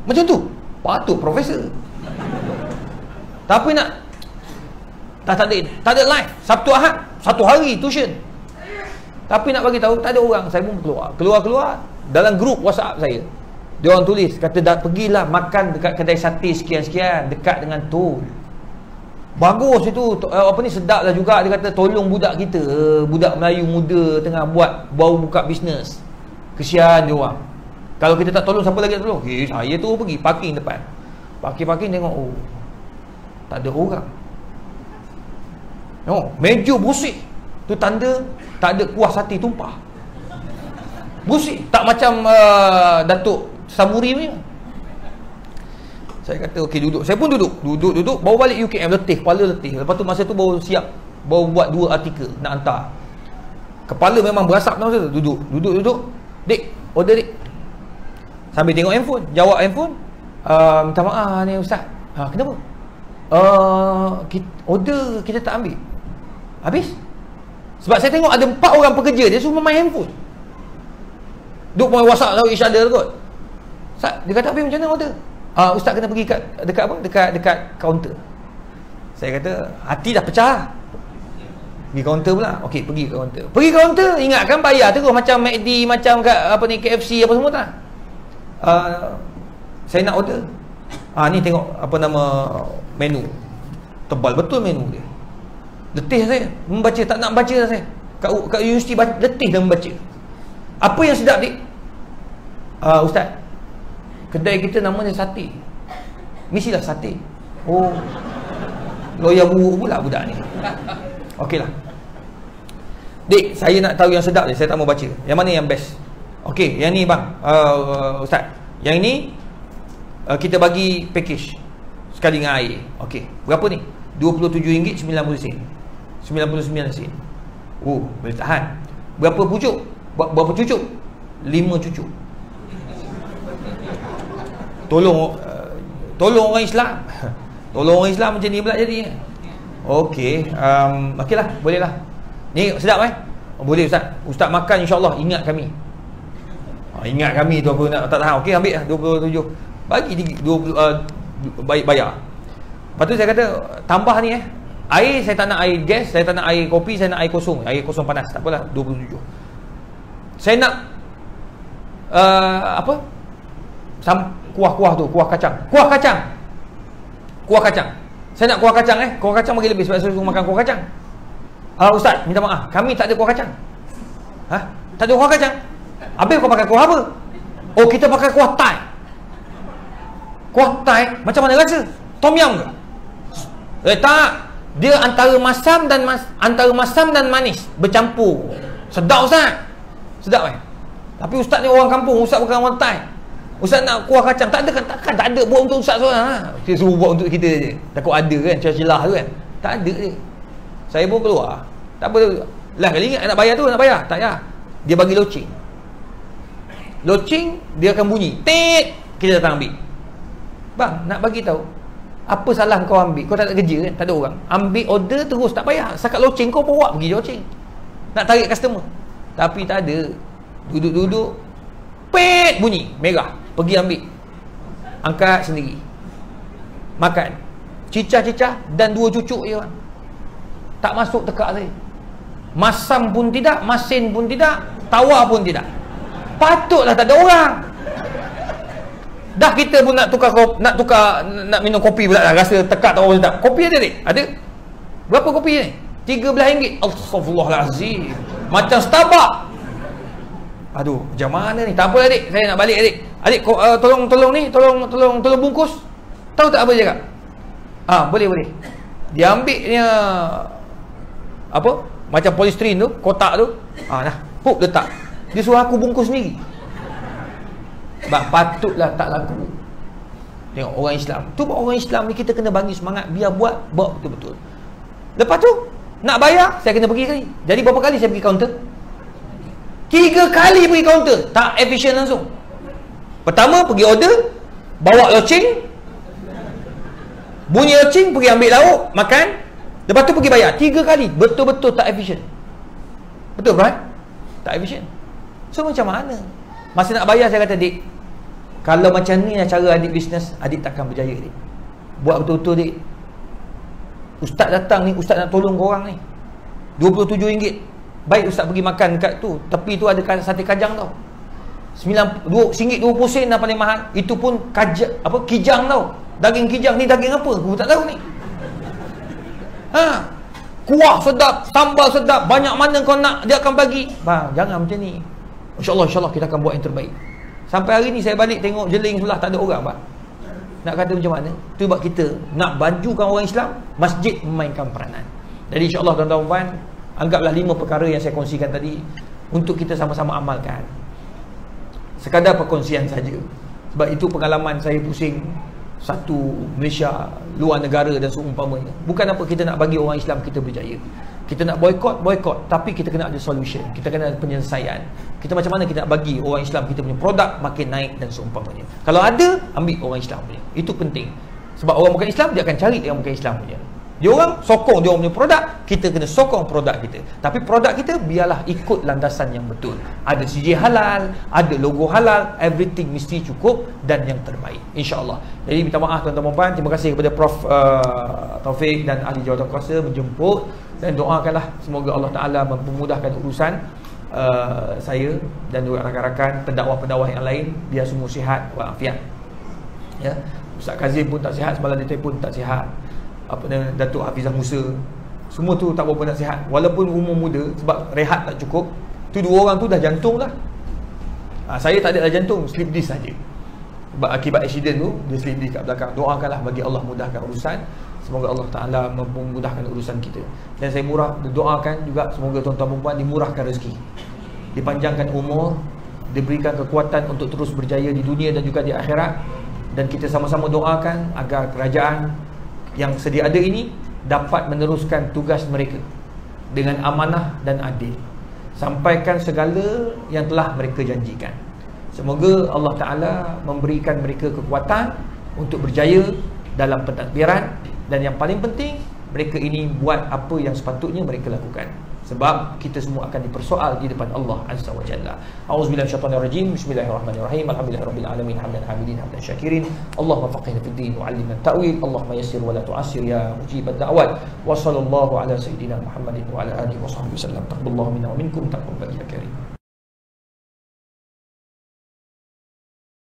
Macam tu? Patut profesor. Tapi nak tak ada live. Sabtu Ahad, satu hari tuition. Tapi nak bagi tahu tak ada orang. Saya pun keluar dalam grup WhatsApp saya. Dia orang tulis kata dah pergilah makan dekat kedai sate sekian-sekian dekat dengan tol. Bagus itu, apa ni, sedap lah juga. Dia kata tolong budak kita, budak Melayu muda tengah baru buka bisnes. Kesian dia orang. Kalau kita tak tolong, siapa lagi nak tolong? Saya tu pergi parking depan. Parking tengok, tak ada orang. Meja bersih. Tu tanda tak ada kuah sate tumpah. Bersih. Tak macam Datuk Samuri punya. Saya kata okey, duduk. Saya pun duduk. Bawa balik UKM, kepala letih. Lepas tu masa tu baru buat 2 artikel nak hantar. Kepala memang berasap masa tu. Duduk. Dik, order dik. Sambil tengok handphone, jawab handphone. Minta maaf ni ustaz. Kenapa? Order kita tak ambil. Habis? Sebab saya tengok ada 4 orang pekerja, dia semua main handphone. Duk main WhatsApp tahu each other kot. Dia kata, habis macam mana order? Ustaz kena pergi dekat kaunter. Saya kata, hati dah pecah. Pergi kaunter pula. Okey, pergi ke kaunter. Pergi kaunter, ingatkan bayar terus macam McD, macam kat apa ni KFC apa semua tak. Saya nak order. Ni tengok apa nama menu. Tebal betul menu dia. Letih saya membaca, tak nak baca dah saya. Kat universiti letih dah membaca. Apa yang sedap dik? Ustaz, kedai kita namanya sate. Mestilah sate. Oh, loya buruk pula budak ni. Okeylah. Dik, saya nak tahu yang sedap je, saya tak mau baca. Yang mana yang best? Okey, yang ni bang, Ustaz. Yang ni kita bagi package sekali dengan air. Okey, berapa ni? RM27.90. 99 sen. Oh, boleh tahan. Berapa pucuk? Berapa cucuk? 5 cucuk. Tolong orang Islam. Tolong orang Islam macam ni pula jadi. Okey, okeylah, boleh lah. Ni sedap boleh Ustaz. Ustaz makan insya-Allah ingat kami. Ingat kami tu apa nak tak tahan. Okey, ambil lah 27. Bagi 20 bayar. Lepas tu saya kata tambah ni air saya tak nak air gas, saya tak nak air kopi, saya nak air kosong. Air kosong panas, tak apalah 27. Saya nak apa? Kuah-kuah tu, kuah kacang. Kuah kacang. Saya nak kuah kacang kuah kacang bagi lebih sebab saya suka makan kuah kacang. Ustaz, minta maaf, kami tak ada kuah kacang. Tak ada kuah kacang. Habis kau pakai kuah apa? Oh, kita pakai kuah Thai. Kuah Thai macam mana rasa? Tom yum ke? Tak. Dia antara masam dan manis bercampur. Sedap Ustaz. Sedap Tapi Ustaz ni orang kampung, Ustaz bukan orang Thai. Ustaz nak kuah kacang, tak ada kan? Takkan tak ada buat untuk Ustaz seorang. Dia suruh buat untuk kita je. Takut ada kan, celah tu kan. Tak ada je. Saya pun keluar. Tak apa. Lah kali ingat nak bayar tu, nak bayar. Tak payah. Dia bagi loceng. Loceng dia akan bunyi. Tit. Kita datang ambil. Bang, nak bagi tahu. Apa salah kau ambil? Kau tak ada kerja kan? Tak ada orang. Ambil order terus, tak payah. Sakat loceng kau bawa pergi loceng. Nak tarik customer. Tapi tak ada. Duduk-duduk. Pet bunyi merah. Pergi ambil. Angkat sendiri. Makan. Cicah-cicah dan 2 cucuk je bang. Tak masuk tekak saya. Masam pun tidak, masin pun tidak, tawar pun tidak. Patutlah tak ada orang. Dah kita pun nak minum kopi pula lah. Rasa tekak tak apa sedap. Kopi ada dik? Ada? Berapa kopi ni? RM13. Astaghfirullahalazim. Macam Starbucks. Aduh, macam mana ni? Tak apa adik, saya nak balik adik. Adik tolong ni, tolong bungkus. Tahu tak apa dia cakap? Boleh. Dia ambilnya apa? Macam polystyrene tu, kotak tu. Dah, pup letak. Dia suruh aku bungkus sendiri. Bang, patutlah tak laku. Tengok orang Islam. Tu orang Islam ni kita kena bagi semangat biar buat betul-betul. Lepas tu nak bayar, saya kena pergi kali. Jadi berapa kali saya pergi kaunter? 3 kali pergi kaunter. Tak efisien langsung. Pertama pergi order, bawa loceng, bunyi loceng, pergi ambil lauk, makan. Lepas tu pergi bayar. 3 kali. Betul-betul tak efisien. Betul right? Tak efisien. So macam mana? Masa nak bayar saya kata, dik, kalau macam ni cara adik bisnes, adik takkan berjaya dik. Buat betul-betul dik. Ustaz datang ni, ustaz nak tolong korang ni. RM27. Baik ustaz pergi makan kat tu, tepi tu ada sate kajang tau. RM20 dah paling mahal. Itu pun kijang tau. Daging kijang ni daging apa? Aku tak tahu ni. Kuah sedap, sambal sedap, banyak mana kau nak dia akan bagi. Bang, jangan macam ni. InsyaAllah kita akan buat yang terbaik. Sampai hari ni saya balik tengok jeling sebelah tak ada orang bang. Nak kata macam mana? Tu sebab kita nak bajukan orang Islam, masjid memainkan peranan. Jadi insyaAllah tuan-tuan, anggaplah 5 perkara yang saya kongsikan tadi untuk kita sama-sama amalkan. Sekadar perkongsian saja. Sebab itu pengalaman saya pusing satu Malaysia, luar negara dan seumpamanya. Bukan apa kita nak bagi orang Islam kita berjaya. Kita nak boykot, tapi kita kena ada solution. Kita kena ada penyelesaian. Kita macam mana kita nak bagi orang Islam kita punya produk makin naik dan seumpamanya. Kalau ada, ambil orang Islam punya. Itu penting. Sebab orang bukan Islam, dia akan cari yang bukan Islam punya. Dia orang sokong dia orang punya produk, kita kena sokong produk kita. Tapi produk kita biarlah ikut landasan yang betul. Ada CJ halal, ada logo halal, everything mesti cukup dan yang terbaik, insya-Allah. Jadi minta maaf tuan-tuan dan puan, terima kasih kepada Prof Taufik dan ahli jawatan kuasa menjemput, dan doakanlah semoga Allah Taala mempermudahkan urusan saya dan juga rakan-rakan pendakwah-pendakwah yang lain, biar semua sihat walafiat. Ya, Ustaz Kazim pun tak sihat, semalam dia telefon tak sihat. Datuk Hafizah Musa, semua tu tak berapa nak sihat walaupun umur muda, sebab rehat tak cukup. Tu dua orang tu dah jantung dah. Saya tak ada dah jantung, slip disc saja. Sebab akibat accident tu dia slip disc kat belakang. Doakanlah bagi Allah mudahkan urusan. Semoga Allah Taala memudahkan urusan kita. Dan saya doakan juga semoga tuan-tuan dan puan dimurahkan rezeki, dipanjangkan umur, diberikan kekuatan untuk terus berjaya di dunia dan juga di akhirat. Dan kita sama-sama doakan agar kerajaan yang sedia ada ini dapat meneruskan tugas mereka dengan amanah dan adil, sampaikan segala yang telah mereka janjikan. Semoga Allah Ta'ala memberikan mereka kekuatan untuk berjaya dalam pentadbiran, dan yang paling penting mereka ini buat apa yang sepatutnya mereka lakukan, sebab kita semua akan dipersoal di depan Allah Azza wa Jalla. A'udzubillahi minasyaitonirrajim. Bismillahirrahmanirrahim. Alhamdulillahirabbil alamin, hamdan hamidin, hamdan syakirin. Allahumma faqihna fid din wa 'allimna at-ta'wil. Allahumma yassir wa la tu'assir ya mujibad da'wat. Wa sallallahu ala sayidina Muhammadin wa ala alihi wa sahbihi wasallam. Taqabbalallahu minna wa minkum, taqabbal ya karim.